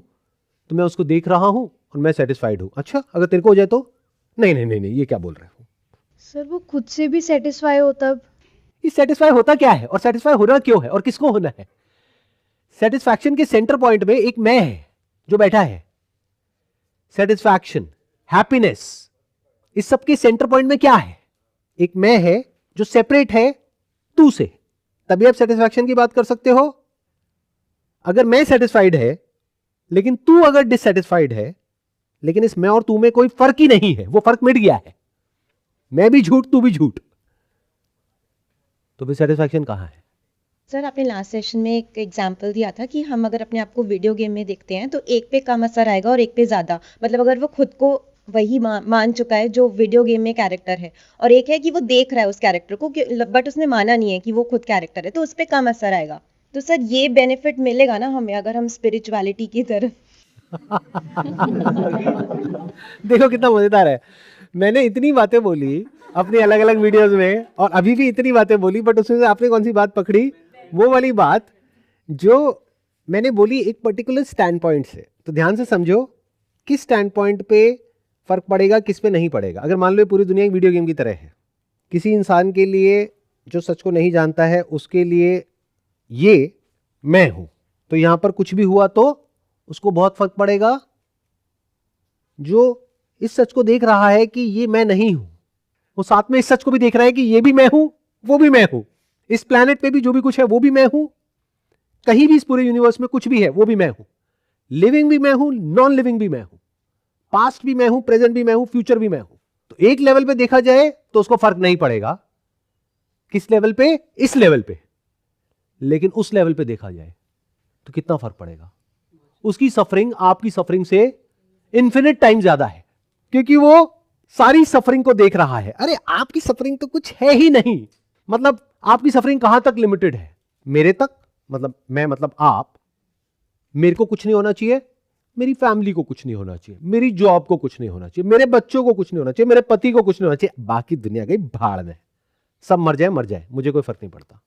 तो मैं उसको देख रहा हूं और मैं सेटिस्फाइड हूं। अच्छा, अगर तेरे को हो जाए तो नहीं नहीं नहीं नहीं, ये क्या बोल रहे हो? सर वो खुद से भी सेटिस्फाई हो तब? ये सेटिस्फाई होता क्या है और सेटिस्फाई होना क्यों है और किसको होना है? सेटिस्फैक्शन के सेंटर पॉइंट में एक मैं है जो बैठा है। सेटिस्फैक्शन, हैप्पीनेस, इस सब के सेंटर पॉइंट में क्या है? एक मैं है जो सेपरेट है तू से, तभी आप सेटिस्फैक्शन की बात कर सकते हो। अगर मैं सेटिस्फाइड है लेकिन तू अगर डिससेटिस्फाइड है, लेकिन इस मैं और तू में कोई फर्क ही नहीं है, वो फर्क मिट गया है, मैं भी झूठ तू भी झूठ, तो फिर सेटिस्फैक्शन कहां है? सर आपने लास्ट सेशन में एक एग्जांपल दिया था कि हम अगर अपने आप को वीडियो गेम में देखते हैं तो एक पे कम असर आएगा और एक पे ज़्यादा। मतलब अगर वो खुद को वही मान चुका है जो वीडियो गेम में कैरेक्टर है, और एक है कि वो देख रहा है उस कैरेक्टर को बट उसने माना नहीं है कि वो खुद कैरेक्टर है, तो उस पर कम असर आएगा। तो सर ये बेनिफिट मिलेगा ना हमें अगर हम स्पिरिचुअलिटी की तरफ? देखो कितना मजेदार है। मैंने इतनी बातें बोली अपनी अलग अलग वीडियोस में और अभी भी इतनी बातें बोली, बट उसमें से आपने कौन सी बात पकड़ी? वो वाली बात जो मैंने बोली एक पर्टिकुलर स्टैंड पॉइंट से। तो ध्यान से समझो किस स्टैंड पॉइंट पे फर्क पड़ेगा, किस पे नहीं पड़ेगा। अगर मान लो ये पूरी दुनिया एक वीडियो गेम की तरह है, किसी इंसान के लिए जो सच को नहीं जानता है उसके लिए ये मैं हूं, तो यहां पर कुछ भी हुआ तो उसको बहुत फर्क पड़ेगा। जो इस सच को देख रहा है कि ये मैं नहीं हूं, वो साथ में इस सच को भी देख रहा है कि ये भी मैं हूं, वो भी मैं हूं, इस प्लैनेट पे भी जो भी कुछ है वो भी मैं हूं, कहीं भी इस पूरे यूनिवर्स में कुछ भी है वो भी मैं हूं, लिविंग भी मैं हूं, नॉन लिविंग भी मैं हूं, पास्ट भी मैं हूं, प्रेजेंट भी मैं हूं, फ्यूचर भी मैं हूं। तो एक लेवल पे देखा जाए तो उसको फर्क नहीं पड़ेगा। किस लेवल पे? इस लेवल पे। लेकिन उस लेवल पे देखा जाए तो कितना फर्क पड़ेगा? उसकी सफरिंग आपकी सफरिंग से इन्फिनिट टाइम ज्यादा है, क्योंकि वो सारी सफरिंग को देख रहा है। अरे आपकी सफरिंग तो कुछ है ही नहीं। मतलब आपकी सफरिंग कहां तक लिमिटेड है? मेरे तक, मतलब मैं मतलब आप, मेरे को कुछ नहीं होना चाहिए, मेरी फैमिली को कुछ नहीं होना चाहिए, मेरी जॉब को कुछ नहीं होना चाहिए, मेरे बच्चों को कुछ नहीं होना चाहिए, मेरे पति को कुछ नहीं होना चाहिए, बाकी दुनिया गई भाड़ में, सब मर जाए, मुझे कोई फर्क नहीं पड़ता।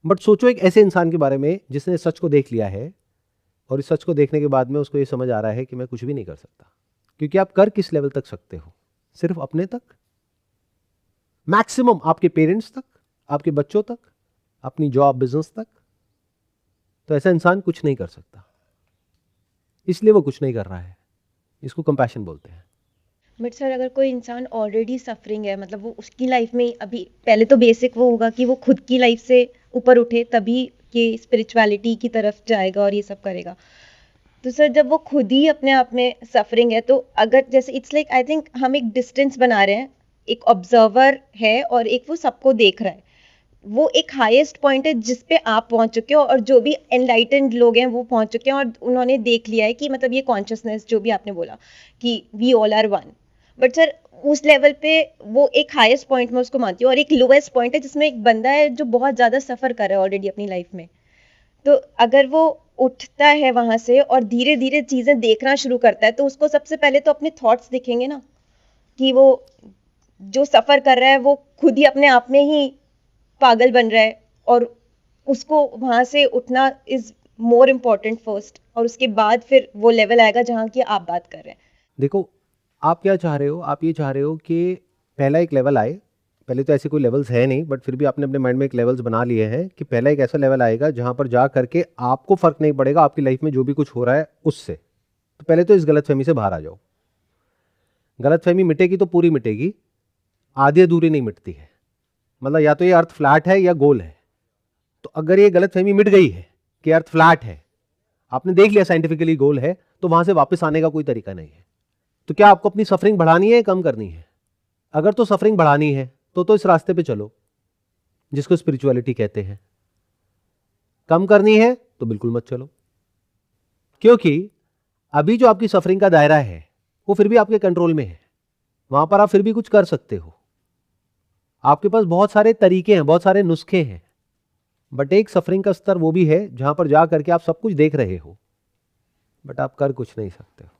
बट सोचो एक ऐसे इंसान के बारे में जिसने सच को देख लिया है और इस सच को देखने के बाद में उसको ये समझ आ रहा है कि मैं कुछ भी नहीं कर सकता। क्योंकि आप कर किस लेवल तक सकते हो? सिर्फ अपने तक, मैक्सिमम आपके पेरेंट्स तक, आपके बच्चों तक, अपनी जॉब बिजनेस तक। तो ऐसा इंसान कुछ नहीं कर सकता, इसलिए वो कुछ नहीं कर रहा है। इसको कंपैशन बोलते हैं। बट सर अगर कोई इंसान ऑलरेडी सफरिंग है, मतलब वो उसकी लाइफ में अभी पहले तो बेसिक वो होगा कि वो खुद की लाइफ से ऊपर उठे, तभी ये स्पिरिचुअलिटी की तरफ जाएगा और ये सब करेगा। तो सर जब वो खुद ही अपने आप में सफरिंग है, तो अगर जैसे इट्स लाइक आई थिंक हम एक डिस्टेंस बना रहे हैं, एक ऑब्जर्वर है और एक वो सबको देख रहा है। वो एक हाईएस्ट पॉइंट है जिस पे आप पहुंच चुके हो, और जो भी एनलाइटेंड लोग हैं वो पहुंच चुके हैं और उन्होंने देख लिया है कि मतलब ये कॉन्शियसनेस जो भी आपने बोला कि we all are one. But sir उस लेवल पे वो एक हाईएस्ट पॉइंट में उसको मानती हूँ, और एक लोएस्ट पॉइंट है जिसमें एक बंदा है जो बहुत ज्यादा सफर कर रहा है ऑलरेडी अपनी लाइफ में। तो अगर वो उठता है वहां से और धीरे धीरे चीजें देखना शुरू करता है, तो उसको सबसे पहले तो अपने थॉट्स दिखेंगे ना, कि वो जो सफर कर रहा है वो खुद ही अपने आप में ही पागल बन रहा है, और उसको वहां से उठना इज मोर इम्पोर्टेंट फर्स्ट, और उसके बाद फिर वो लेवल आएगा जहां की आप बात कर रहे हैं। देखो आप क्या चाह रहे हो? आप ये चाह रहे हो कि पहला एक लेवल आए। पहले तो ऐसे कोई लेवल्स है नहीं, बट फिर भी आपने अपने माइंड में एक लेवल्स बना लिए हैं कि पहला एक ऐसा लेवल आएगा जहां पर जा करके आपको फर्क नहीं पड़ेगा आपकी लाइफ में जो भी कुछ हो रहा है उससे। तो पहले तो इस गलतफहमी से बाहर आ जाओ। गलतफहमी मिटेगी तो पूरी मिटेगी, आधी अधूरी नहीं मिटती है। मतलब या तो ये अर्थ फ्लैट है या गोल है। तो अगर ये गलतफहमी मिट गई है कि अर्थ फ्लैट है, आपने देख लिया साइंटिफिकली गोल है, तो वहां से वापस आने का कोई तरीका नहीं है। तो क्या आपको अपनी सफरिंग बढ़ानी है, कम करनी है? अगर तो सफरिंग बढ़ानी है तो इस रास्ते पे चलो जिसको स्पिरिचुअलिटी कहते हैं। कम करनी है तो बिल्कुल मत चलो, क्योंकि अभी जो आपकी सफरिंग का दायरा है वो फिर भी आपके कंट्रोल में है। वहां पर आप फिर भी कुछ कर सकते हो। आपके पास बहुत सारे तरीके हैं, बहुत सारे नुस्खे हैं, बट एक सफरिंग का स्तर वो भी है जहां पर जा करके आप सब कुछ देख रहे हो बट आप कर कुछ नहीं सकते हो।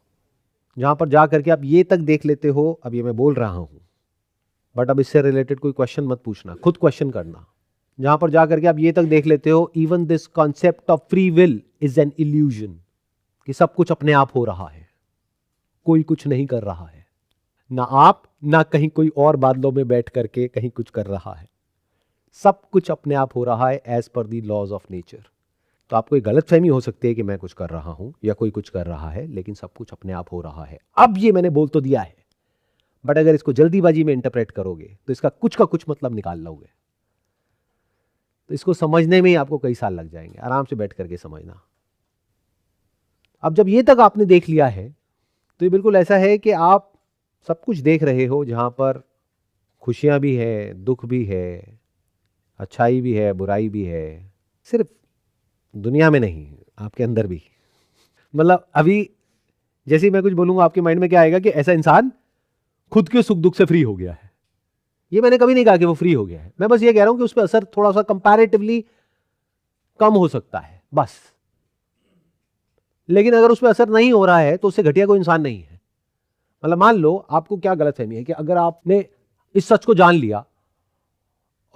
जहां पर जा करके आप ये तक देख लेते हो, अब ये मैं बोल रहा हूं बट अब इससे रिलेटेड कोई क्वेश्चन मत पूछना, खुद क्वेश्चन करना। जहां पर जा करके आप ये तक देख लेते हो, even this concept of free will is an illusion, कि सब कुछ अपने आप हो रहा है, कोई कुछ नहीं कर रहा है, ना आप ना कहीं कोई और बादलों में बैठ करके कहीं कुछ कर रहा है। सब कुछ अपने आप हो रहा है as per the laws of nature. तो आपको एक गलतफहमी हो सकती है कि मैं कुछ कर रहा हूं या कोई कुछ कर रहा है, लेकिन सब कुछ अपने आप हो रहा है। अब ये मैंने बोल तो दिया है, बट अगर इसको जल्दीबाजी में इंटरप्रेट करोगे तो इसका कुछ का कुछ मतलब निकाल लोगे। तो इसको समझने में ही आपको कई साल लग जाएंगे। आराम से बैठ करके समझना। अब जब ये तक आपने देख लिया है तो ये बिल्कुल ऐसा है कि आप सब कुछ देख रहे हो, जहां पर खुशियां भी है, दुख भी है, अच्छाई भी है, बुराई भी है, सिर्फ दुनिया में नहीं, आपके अंदर भी। मतलब अभी जैसे ही मैं कुछ बोलूंगा आपके माइंड में क्या आएगा कि ऐसा इंसान खुद के सुख दुख से फ्री हो गया है। ये मैंने कभी नहीं कहा कि वो फ्री हो गया है, मैं बस ये कह रहा हूं कि उस पर असर थोड़ा सा कंपैरेटिवली कम हो सकता है, बस। लेकिन अगर उस पर असर नहीं हो रहा है तो उससे घटिया कोई इंसान नहीं है। मतलब मान लो आपको क्या गलतफहमी है कि अगर आपने इस सच को जान लिया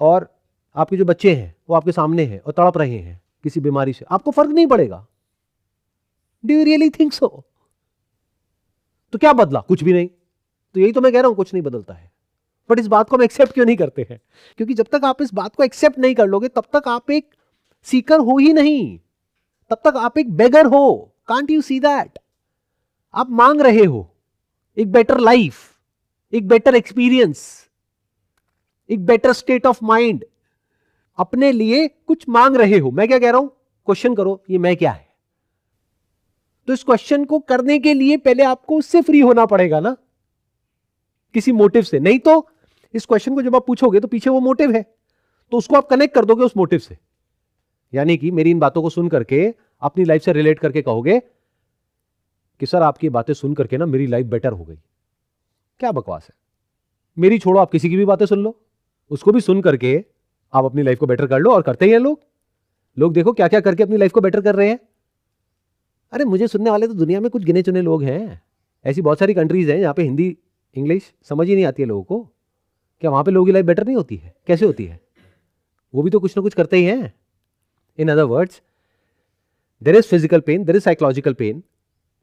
और आपके जो बच्चे हैं वो आपके सामने हैं और तड़प रहे हैं किसी बीमारी से, आपको फर्क नहीं पड़ेगा। Do you really think so? तो क्या बदला? कुछ भी नहीं। तो यही तो मैं कह रहा हूं, कुछ नहीं बदलता है। बट इस बात को हम एक्सेप्ट क्यों नहीं करते हैं? क्योंकि जब तक आप इस बात को एक्सेप्ट नहीं कर लोगे तब तक आप एक सीकर हो ही नहीं, तब तक आप एक बेगर हो। Can't you see that? आप मांग रहे हो एक बेटर लाइफ, एक बेटर एक्सपीरियंस, एक बेटर स्टेट ऑफ माइंड, अपने लिए कुछ मांग रहे हो। मैं क्या कह रहा हूं? क्वेश्चन करो ये मैं क्या है। तो इस क्वेश्चन को करने के लिए पहले आपको उससे फ्री होना पड़ेगा ना, किसी मोटिव से। नहीं तो इस क्वेश्चन को जब आप पूछोगे तो पीछे वो मोटिव है, तो उसको आप कनेक्ट कर दोगे उस मोटिव से। यानी कि मेरी इन बातों को सुन करके अपनी लाइफ से रिलेट करके कहोगे कि सर आपकी बातें सुन करके ना मेरी लाइफ बेटर हो गई। क्या बकवास है। मेरी छोड़ो, आप किसी की भी बातें सुन लो, उसको भी सुन करके आप अपनी लाइफ को बेटर कर लो। और करते ही हैं लोग देखो क्या क्या करके अपनी लाइफ को बेटर कर रहे हैं। अरे मुझे सुनने वाले तो दुनिया में कुछ गिने चुने लोग हैं। ऐसी बहुत सारी कंट्रीज हैं जहां पे हिंदी इंग्लिश समझ ही नहीं आती है लोगों को। क्या वहां पे लोगों की लाइफ बेटर नहीं होती है? कैसे होती है? वो भी तो कुछ ना कुछ करते ही हैं। In other words, there is physical pain, there is psychological pain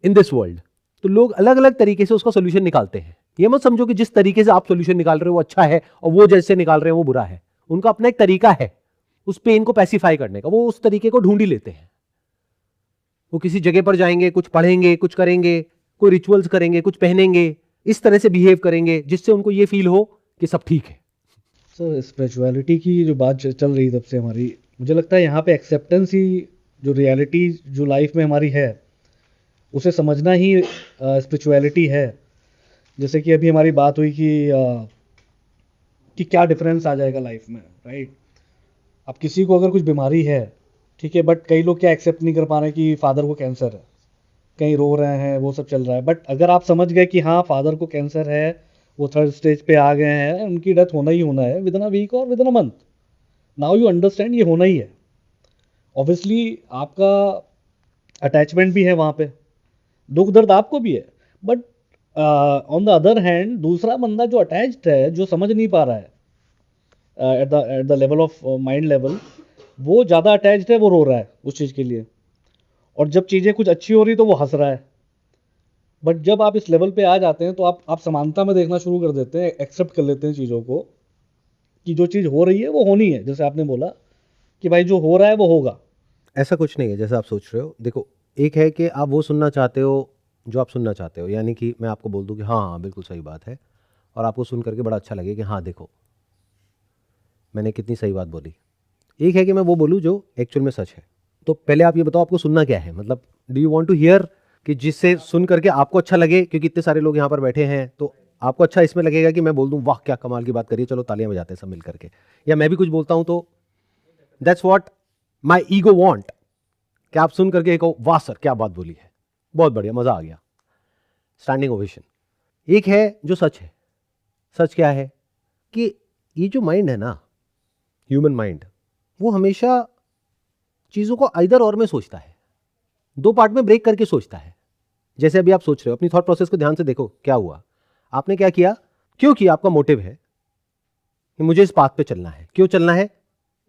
in this world. तो लोग अलग अलग तरीके से उसका सोल्यूशन निकालते हैं। ये मत समझो कि जिस तरीके से आप सोल्यूशन निकाल रहे हो वो अच्छा है और वो जैसे निकाल रहे हैं वो बुरा है। उनका अपना एक तरीका है उस पेन को पैसिफाई करने का। वो उस तरीके को ढूंढ ही लेते हैं। वो किसी जगह पर जाएंगे, कुछ पढ़ेंगे, कुछ करेंगे, कोई रिचुअल्स करेंगे, कुछ पहनेंगे, इस तरह से बिहेव करेंगे जिससे उनको ये फील हो कि सब ठीक है। सर स्पिरिचुअलिटी की जो बात चल रही तब से हमारी, मुझे लगता है यहाँ पे एक्सेप्टेंस ही, जो रियलिटी जो लाइफ में हमारी है उसे समझना ही स्पिरिचुअलिटी है। जैसे कि अभी हमारी बात हुई कि क्या डिफरेंस आ जाएगा लाइफ में, राइट। अब किसी को अगर कुछ बीमारी है, ठीक है, बट कई लोग क्या एक्सेप्ट नहीं कर पा रहे हैं कि फादर को कैंसर है, कहीं रो रहे हैं, वो सब चल रहा है। बट अगर आप समझ गए कि हाँ फादर को कैंसर है, वो 3rd स्टेज पे आ गए हैं, उनकी डेथ होना ही होना है विद इन अ वीक और with in a month, now you understand ये होना ही है। ऑब्वियसली आपका अटैचमेंट भी है वहाँ पे, दुख दर्द आपको भी है, but on the other hand दूसरा बंदा जो अटैच्ड है, जो समझ नहीं पा रहा है at the level of mind level, वो ज़्यादा अटैच्ड है, वो रो रहा है उस चीज़ के लिए। और जब चीज़ें कुछ अच्छी हो रही तो वो हंस रहा है। बट जब आप इस लेवल पे आ जाते हैं तो आप समानता में देखना शुरू कर देते हैं, एक्सेप्ट कर लेते हैं चीज़ों को कि जो चीज़ हो रही है वो होनी है। जैसे आपने बोला कि भाई जो हो रहा है वो होगा। ऐसा कुछ नहीं है जैसा आप सोच रहे हो। देखो, एक है कि आप वो सुनना चाहते हो जो आप सुनना चाहते हो, यानी कि मैं आपको बोल दूं कि हाँ हाँ बिल्कुल सही बात है, और आपको सुन करके बड़ा अच्छा लगे कि हाँ देखो मैंने कितनी सही बात बोली। एक है कि मैं वो बोलूँ जो एक्चुअल में सच है। तो पहले आप ये बताओ आपको सुनना क्या है। मतलब do you want to hear कि जिससे सुन करके आपको अच्छा लगे, क्योंकि इतने सारे लोग यहाँ पर बैठे हैं तो आपको अच्छा इसमें लगेगा कि मैं बोल दूँ वाह क्या कमाल की बात करिए, चलो तालियां बजाते हैं सब मिल करके। या मैं भी कुछ बोलता हूँ तो that's what my ego want, कि आप सुन करके कहो वाह सर क्या बात बोली है, बहुत बढ़िया, मजा आ गया, स्टैंडिंग ओवेशन। एक है जो सच है। सच क्या है कि ये जो माइंड है ना, ह्यूमन माइंड, वो हमेशा चीज़ों को आइदर और में सोचता है, दो पार्ट में ब्रेक करके सोचता है। जैसे अभी आप सोच रहे हो, अपनी थॉट प्रोसेस को ध्यान से देखो क्या हुआ, आपने क्या किया, क्यों किया, आपका मोटिव है कि मुझे इस पाथ पे चलना है। क्यों चलना है?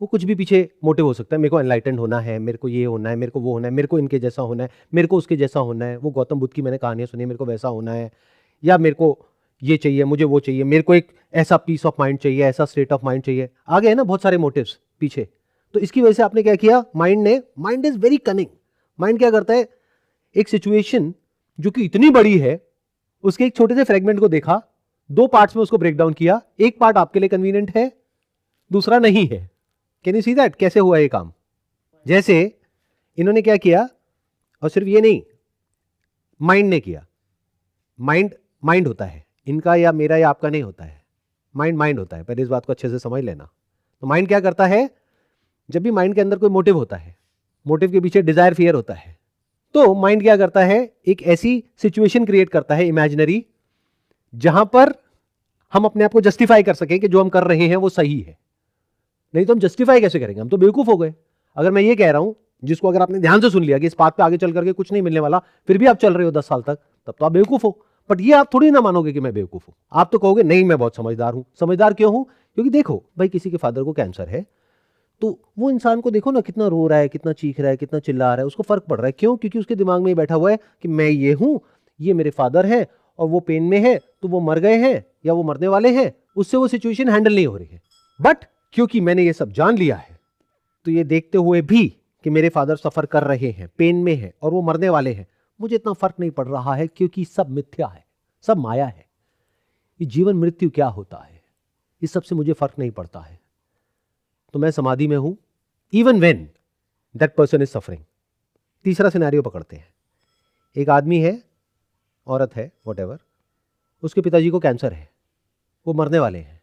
वो कुछ भी पीछे मोटिव हो सकता है। मेरे को एनलाइटेंड होना है, मेरे को ये होना है, मेरे को वो होना है, मेरे को इनके जैसा होना है, मेरे को उसके जैसा होना है, वो गौतम बुद्ध की मैंने कहानियां सुनी, मेरे को वैसा होना है, या मेरे को ये चाहिए, मुझे वो चाहिए, मेरे को एक ऐसा पीस ऑफ माइंड चाहिए, ऐसा स्टेट ऑफ माइंड चाहिए। आ गए ना बहुत सारे मोटिव्स पीछे। तो इसकी वजह से आपने क्या किया, mind is very cunning. Mind क्या करता है, एक सिचुएशन जो कि इतनी बड़ी है उसके एक छोटे से फ्रेगमेंट को देखा, दो पार्ट्स में उसको ब्रेक डाउन किया। एक पार्ट आपके लिए कन्वीनियंट है, दूसरा नहीं है। कैन यू सी दैट कैसे हुआ ये काम? जैसे इन्होंने क्या किया, और सिर्फ ये नहीं, माइंड ने किया। माइंड होता है इनका या मेरा या आपका नहीं होता है, माइंड होता है। पहले इस बात को अच्छे से समझ लेना। तो माइंड क्या करता है, जब भी माइंड के अंदर कोई मोटिव होता है, मोटिव के पीछे डिजायर फियर होता है, तो माइंड क्या करता है, एक ऐसी सिचुएशन क्रिएट करता है इमेजिनरी, जहां पर हम अपने आप को जस्टिफाई कर सकें कि जो हम कर रहे हैं वो सही है। नहीं तो हम जस्टिफाई कैसे करेंगे, हम तो बेवकूफ हो गए। अगर मैं ये कह रहा हूं जिसको अगर आपने ध्यान से सुन लिया कि इस बात पे आगे चल करके कुछ नहीं मिलने वाला, फिर भी आप चल रहे हो 10 साल तक, तब तो आप बेवकूफ हो। बट ये आप थोड़ी ना मानोगे कि मैं बेवकूफ हूं, आप तो कहोगे नहीं मैं बहुत समझदार हूं। समझदार क्यों हूं? क्योंकि देखो भाई, किसी के फादर को कैंसर है, तो वो इंसान को देखो ना, कितना रो रहा है, कितना चीख रहा है, कितना चिल्ला रहा है, उसको फर्क पड़ रहा है। क्यों? क्योंकि उसके दिमाग में ही बैठा हुआ है कि मैं ये हूं, ये मेरे फादर है, और वो पेन में है, तो वो मर गए हैं या वो मरने वाले हैं, उससे वो सिचुएशन हैंडल नहीं हो रही है। बट क्योंकि मैंने ये सब जान लिया है, तो ये देखते हुए भी कि मेरे फादर सफर कर रहे हैं, पेन में है और वो मरने वाले हैं, मुझे इतना फर्क नहीं पड़ रहा है, क्योंकि सब मिथ्या है, सब माया है। ये जीवन मृत्यु क्या होता है, इस सबसे मुझे फर्क नहीं पड़ता है। तो मैं समाधि में हूं, even when that person is suffering. तीसरा सिनेरियो पकड़ते हैं। एक आदमी है, औरत है, व्हाटएवर, उसके पिताजी को कैंसर है, वो मरने वाले हैं,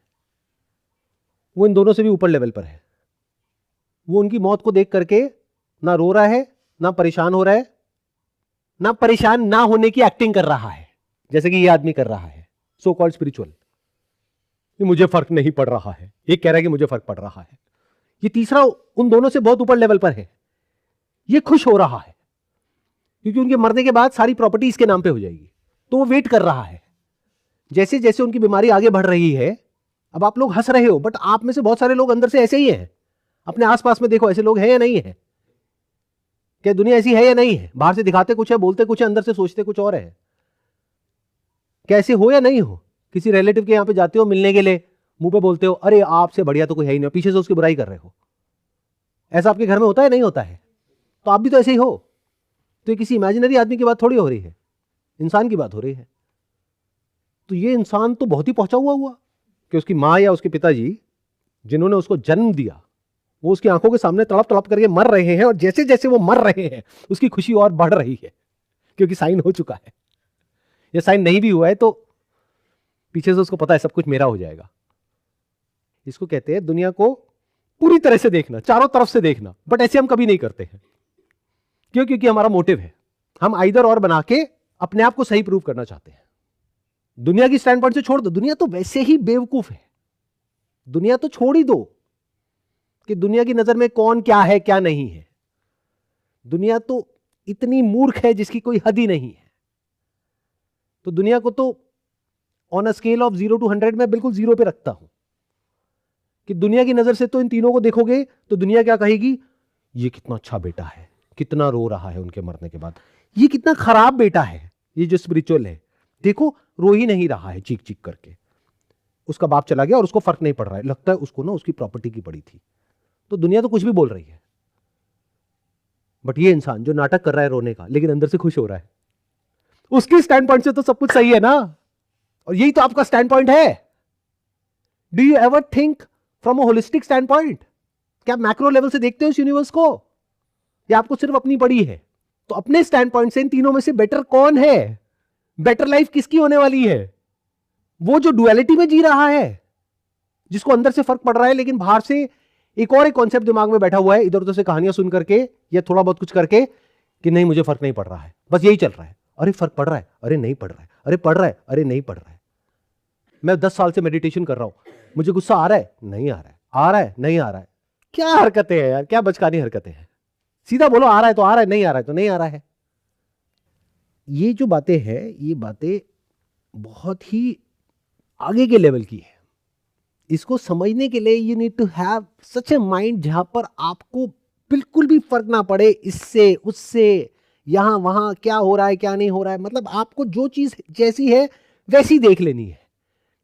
वो इन दोनों से भी ऊपर लेवल पर है। वो उनकी मौत को देख करके ना रो रहा है, ना परेशान हो रहा है, ना परेशान ना होने की एक्टिंग कर रहा है जैसे कि ये आदमी कर रहा है, सो कॉल्ड स्पिरिचुअल। मुझे फर्क नहीं पड़ रहा है, एक कह रहा है कि मुझे फर्क पड़ रहा है। ये तीसरा उन दोनों से बहुत ऊपर लेवल पर है, ये खुश हो रहा है क्योंकि उनके मरने के बाद सारी प्रॉपर्टी इसके नाम पे हो जाएगी, तो वो वेट कर रहा है। जैसे जैसे उनकी बीमारी आगे बढ़ रही है, अब आप लोग हंस रहे हो, बट आप में से बहुत सारे लोग अंदर से ऐसे ही हैं। अपने आसपास में देखो, ऐसे लोग हैं या नहीं है? क्या दुनिया ऐसी है या नहीं है? बाहर से दिखाते कुछ है, बोलते कुछ है, अंदर से सोचते कुछ और है। क्या ऐसे हो या नहीं हो? किसी रिलेटिव के यहां पे जाते हो मिलने के लिए, मुंह पे बोलते हो अरे आपसे बढ़िया तो कोई है ही नहीं, पीछे से उसकी बुराई कर रहे हो। ऐसा आपके घर में होता है नहीं होता है? तो आप भी तो ऐसे ही हो। तो ये किसी इमेजिनरी आदमी की बात थोड़ी हो रही है, इंसान की बात हो रही है। तो ये इंसान तो बहुत ही पहुंचा हुआ कि उसकी मां या उसके पिताजी जिन्होंने उसको जन्म दिया, वो उसकी आंखों के सामने तड़प तड़प करके मर रहे हैं, और जैसे जैसे वो मर रहे हैं उसकी खुशी और बढ़ रही है, क्योंकि साइन हो चुका है। ये साइन नहीं भी हुआ है तो पीछे से उसको पता है सब कुछ मेरा हो जाएगा। इसको कहते हैं दुनिया को पूरी तरह से देखना, चारों तरफ से देखना। बट ऐसे हम कभी नहीं करते हैं। क्यों? क्योंकि हमारा मोटिव है, हम आइदर और बना के अपने आप को सही प्रूव करना चाहते हैं। दुनिया की स्टैंड पॉइंट से छोड़ दो, दुनिया तो वैसे ही बेवकूफ है। दुनिया तो छोड़ ही दो कि दुनिया की नजर में कौन क्या है क्या नहीं है। दुनिया तो इतनी मूर्ख है जिसकी कोई हद ही नहीं है। तो दुनिया को तो on a scale of 0 to 100 मैं बिल्कुल 0 पे रखता हूं कि दुनिया की नजर से तो इन तीनों को देखोगे तो दुनिया क्या कहेगी? ये कितना अच्छा बेटा है, कितना रो रहा है उनके मरने के बाद, ये कितना खराब बेटा है। ये जो स्पिरिचुअल है, देखो रो ही नहीं रहा है चीख चीख करके। उसका बाप चला गया और उसको फर्क नहीं पड़ रहा है, लगता है उसको ना उसकी प्रॉपर्टी की पड़ी थी। तो दुनिया तो कुछ भी बोल रही है, बट ये इंसान जो नाटक कर रहा है रोने का, लेकिन अंदर से खुश हो रहा है, उसके स्टैंड पॉइंट से तो सब कुछ सही है ना। और यही तो आपका स्टैंड पॉइंट है। Do you ever think from a holistic stand point? क्या मैक्रो लेवल से देखते हो इस यूनिवर्स को, या आपको सिर्फ अपनी पड़ी है? तो अपने स्टैंड पॉइंट से इन तीनों में से बेटर कौन है? बेटर लाइफ किसकी होने वाली है? वो जो डुअलिटी में जी रहा है, जिसको अंदर से फर्क पड़ रहा है लेकिन बाहर से एक और एक कॉन्सेप्ट दिमाग में बैठा हुआ है, इधर उधर से कहानियां सुन करके या थोड़ा बहुत कुछ करके कि नहीं मुझे फर्क नहीं पड़ रहा है, बस यही चल रहा है। अरे फर्क पड़ रहा है, अरे नहीं पड़ रहा है, अरे पड़ रहा है, अरे नहीं पड़ रहा है। मैं 10 साल से मेडिटेशन कर रहा हूं, मुझे गुस्सा आ रहा है, नहीं आ रहा है, आ रहा है, नहीं आ रहा है। क्या हरकतें हैं यार, क्या बचकानी हरकतें हैं। सीधा बोलो, आ रहा है तो आ रहा है, नहीं आ रहा है तो नहीं आ रहा है। ये जो बातें हैं, ये बातें बहुत ही आगे के लेवल की है। इसको समझने के लिए you need to have such a mind जहां पर आपको बिल्कुल भी फर्क ना पड़े इससे उससे, यहां वहां क्या हो रहा है क्या नहीं हो रहा है। मतलब आपको जो चीज जैसी है वैसी देख लेनी है।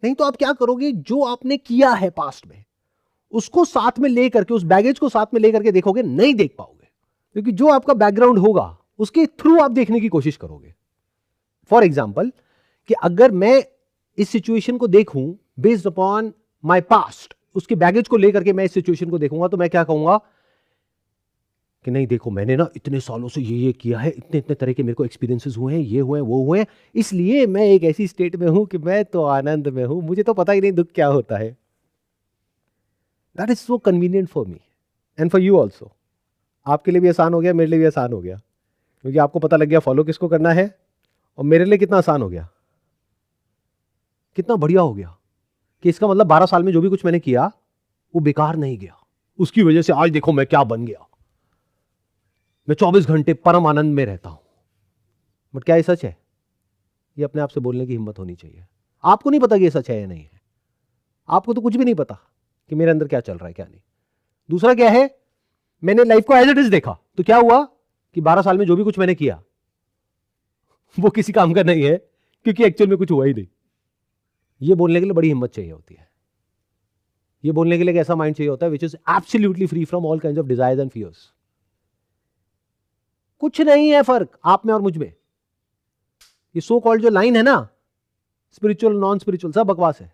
नहीं तो आप क्या करोगे, जो आपने किया है पास्ट में उसको साथ में लेकर के, उस बैगेज को साथ में लेकर के देखोगे, नहीं देख पाओगे। क्योंकि जो आपका बैकग्राउंड होगा उसके थ्रू आप देखने की कोशिश करोगे। फॉर एग्जाम्पल, कि अगर मैं इस सिचुएशन को देखूं बेस्ड अपॉन माय पास्ट, उसके बैगेज को लेकर के मैं इस सिचुएशन को देखूंगा, तो मैं क्या कहूंगा कि नहीं देखो मैंने ना इतने सालों से ये किया है, इतने इतने तरह के मेरे को एक्सपीरियंसेस हुए हैं, ये हुए वो हुए, इसलिए मैं एक ऐसी स्टेट में हूं कि मैं तो आनंद में हूं, मुझे तो पता ही नहीं दुख क्या होता है। That is so convenient for me and for you also. आपके लिए भी आसान हो गया, मेरे लिए भी आसान हो गया, क्योंकि आपको पता लग गया फॉलो किसको करना है। और मेरे लिए कितना आसान हो गया, कितना बढ़िया हो गया कि इसका मतलब 12 साल में जो भी कुछ मैंने किया वो बेकार नहीं गया, उसकी वजह से आज देखो मैं क्या बन गया। मैं 24 घंटे परम आनंद में रहता हूं। बट क्या ये सच है? ये अपने आप से बोलने की हिम्मत होनी चाहिए। आपको नहीं पता कि ये सच है या नहीं है। आपको तो कुछ भी नहीं पता कि मेरे अंदर क्या चल रहा है क्या नहीं। दूसरा क्या है, मैंने लाइफ को एज इट इज देखा, तो क्या हुआ कि 12 साल में जो भी कुछ मैंने किया वो किसी काम का नहीं है, क्योंकि एक्चुअल में कुछ हुआ ही नहीं। ये बोलने के लिए बड़ी हिम्मत चाहिए होती है। ये बोलने के लिए एक ऐसा माइंड चाहिए होता है which is absolutely free from all kinds of desires and fears. कुछ नहीं है फर्क आप में और मुझ में। ये सो कॉल्ड जो लाइन है ना, स्पिरिचुअल नॉन स्पिरिचुअल, सब बकवास है।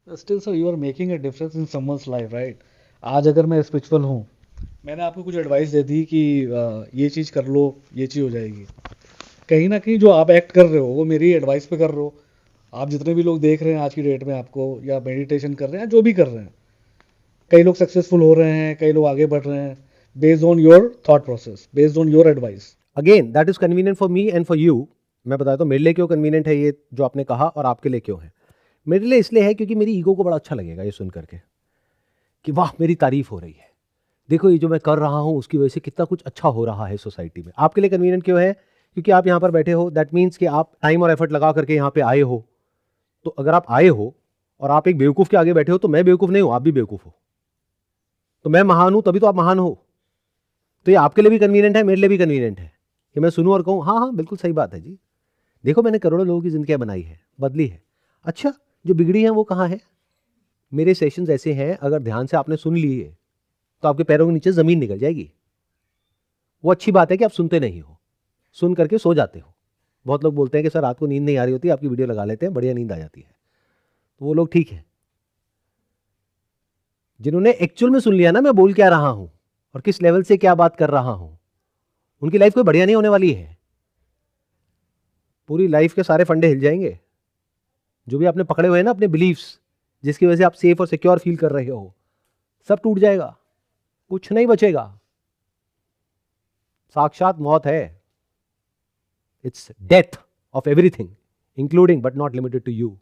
Still sir you are making a difference in someone's life, right? आज अगर मैं स्पिरिचुअल हूँ, मैंने आपको कुछ एडवाइस दे दी कि ये चीज़ कर लो, ये चीज़ हो जाएगी। कहीं ना कहीं जो आप एक्ट कर रहे हो वो मेरी एडवाइस पे कर रहे हो। आप जितने भी लोग देख रहे हैं आज की डेट में आपको, या मेडिटेशन कर रहे हैं, जो भी कर रहे हैं, कई लोग सक्सेसफुल हो रहे हैं, कई लोग आगे बढ़ रहे हैं, based on your thought process, based on your advice. Again that is convenient for me and for you. मैं बताता हूँ मेरे लिए क्यों कन्वीनियंट है ये जो आपने कहा, और आपके लिए क्यों है। मेरे लिए इसलिए है क्योंकि मेरी ईगो को बड़ा अच्छा लगेगा ये सुन करके कि वाह मेरी तारीफ हो रही है, देखो ये जो मैं कर रहा हूँ उसकी वजह से कितना कुछ अच्छा हो रहा है सोसाइटी में। आपके लिए कन्वीनियंट क्यों है? क्योंकि आप यहाँ पर बैठे हो, दैट मीन्स कि आप टाइम और एफर्ट लगा करके यहाँ पे आए हो। तो अगर आप आए हो और आप एक बेवकूफ़ के आगे बैठे हो, तो मैं बेवकूफ़ नहीं हूँ, आप भी बेवकूफ़ हो। तो मैं महान हूँ तभी तो आप महान हो। तो ये आपके लिए भी कन्वीनियंट है, मेरे लिए भी कन्वीनियंट है कि मैं सुनूँ और कहूँ हाँ हाँ बिल्कुल सही बात है जी, देखो मैंने करोड़ों लोगों की जिंदगियाँ बनाई है, बदली है। अच्छा जो बिगड़ी है वो कहाँ है? मेरे सेशंस ऐसे हैं, अगर ध्यान से आपने सुन लिए तो आपके पैरों के नीचे जमीन निकल जाएगी। वो अच्छी बात है कि आप सुनते नहीं हो, सुन करके सो जाते हो। बहुत लोग बोलते हैं कि सर रात को नींद नहीं आ रही होती, आपकी वीडियो लगा लेते हैं, बढ़िया नींद आ जाती है। तो वो लोग ठीक है। जिन्होंने एक्चुअल में सुन लिया ना मैं बोल क्या रहा हूं और किस लेवल से क्या बात कर रहा हूं, उनकी लाइफ कोई बढ़िया नहीं होने वाली है। पूरी लाइफ के सारे फंडे हिल जाएंगे। जो भी आपने पकड़े हुए हैं ना अपने बिलीफ्स, जिसकी वजह से आप सेफ और सिक्योर फील कर रहे हो, सब टूट जाएगा, कुछ नहीं बचेगा। साक्षात मौत है। It's death of everything including but not limited to you.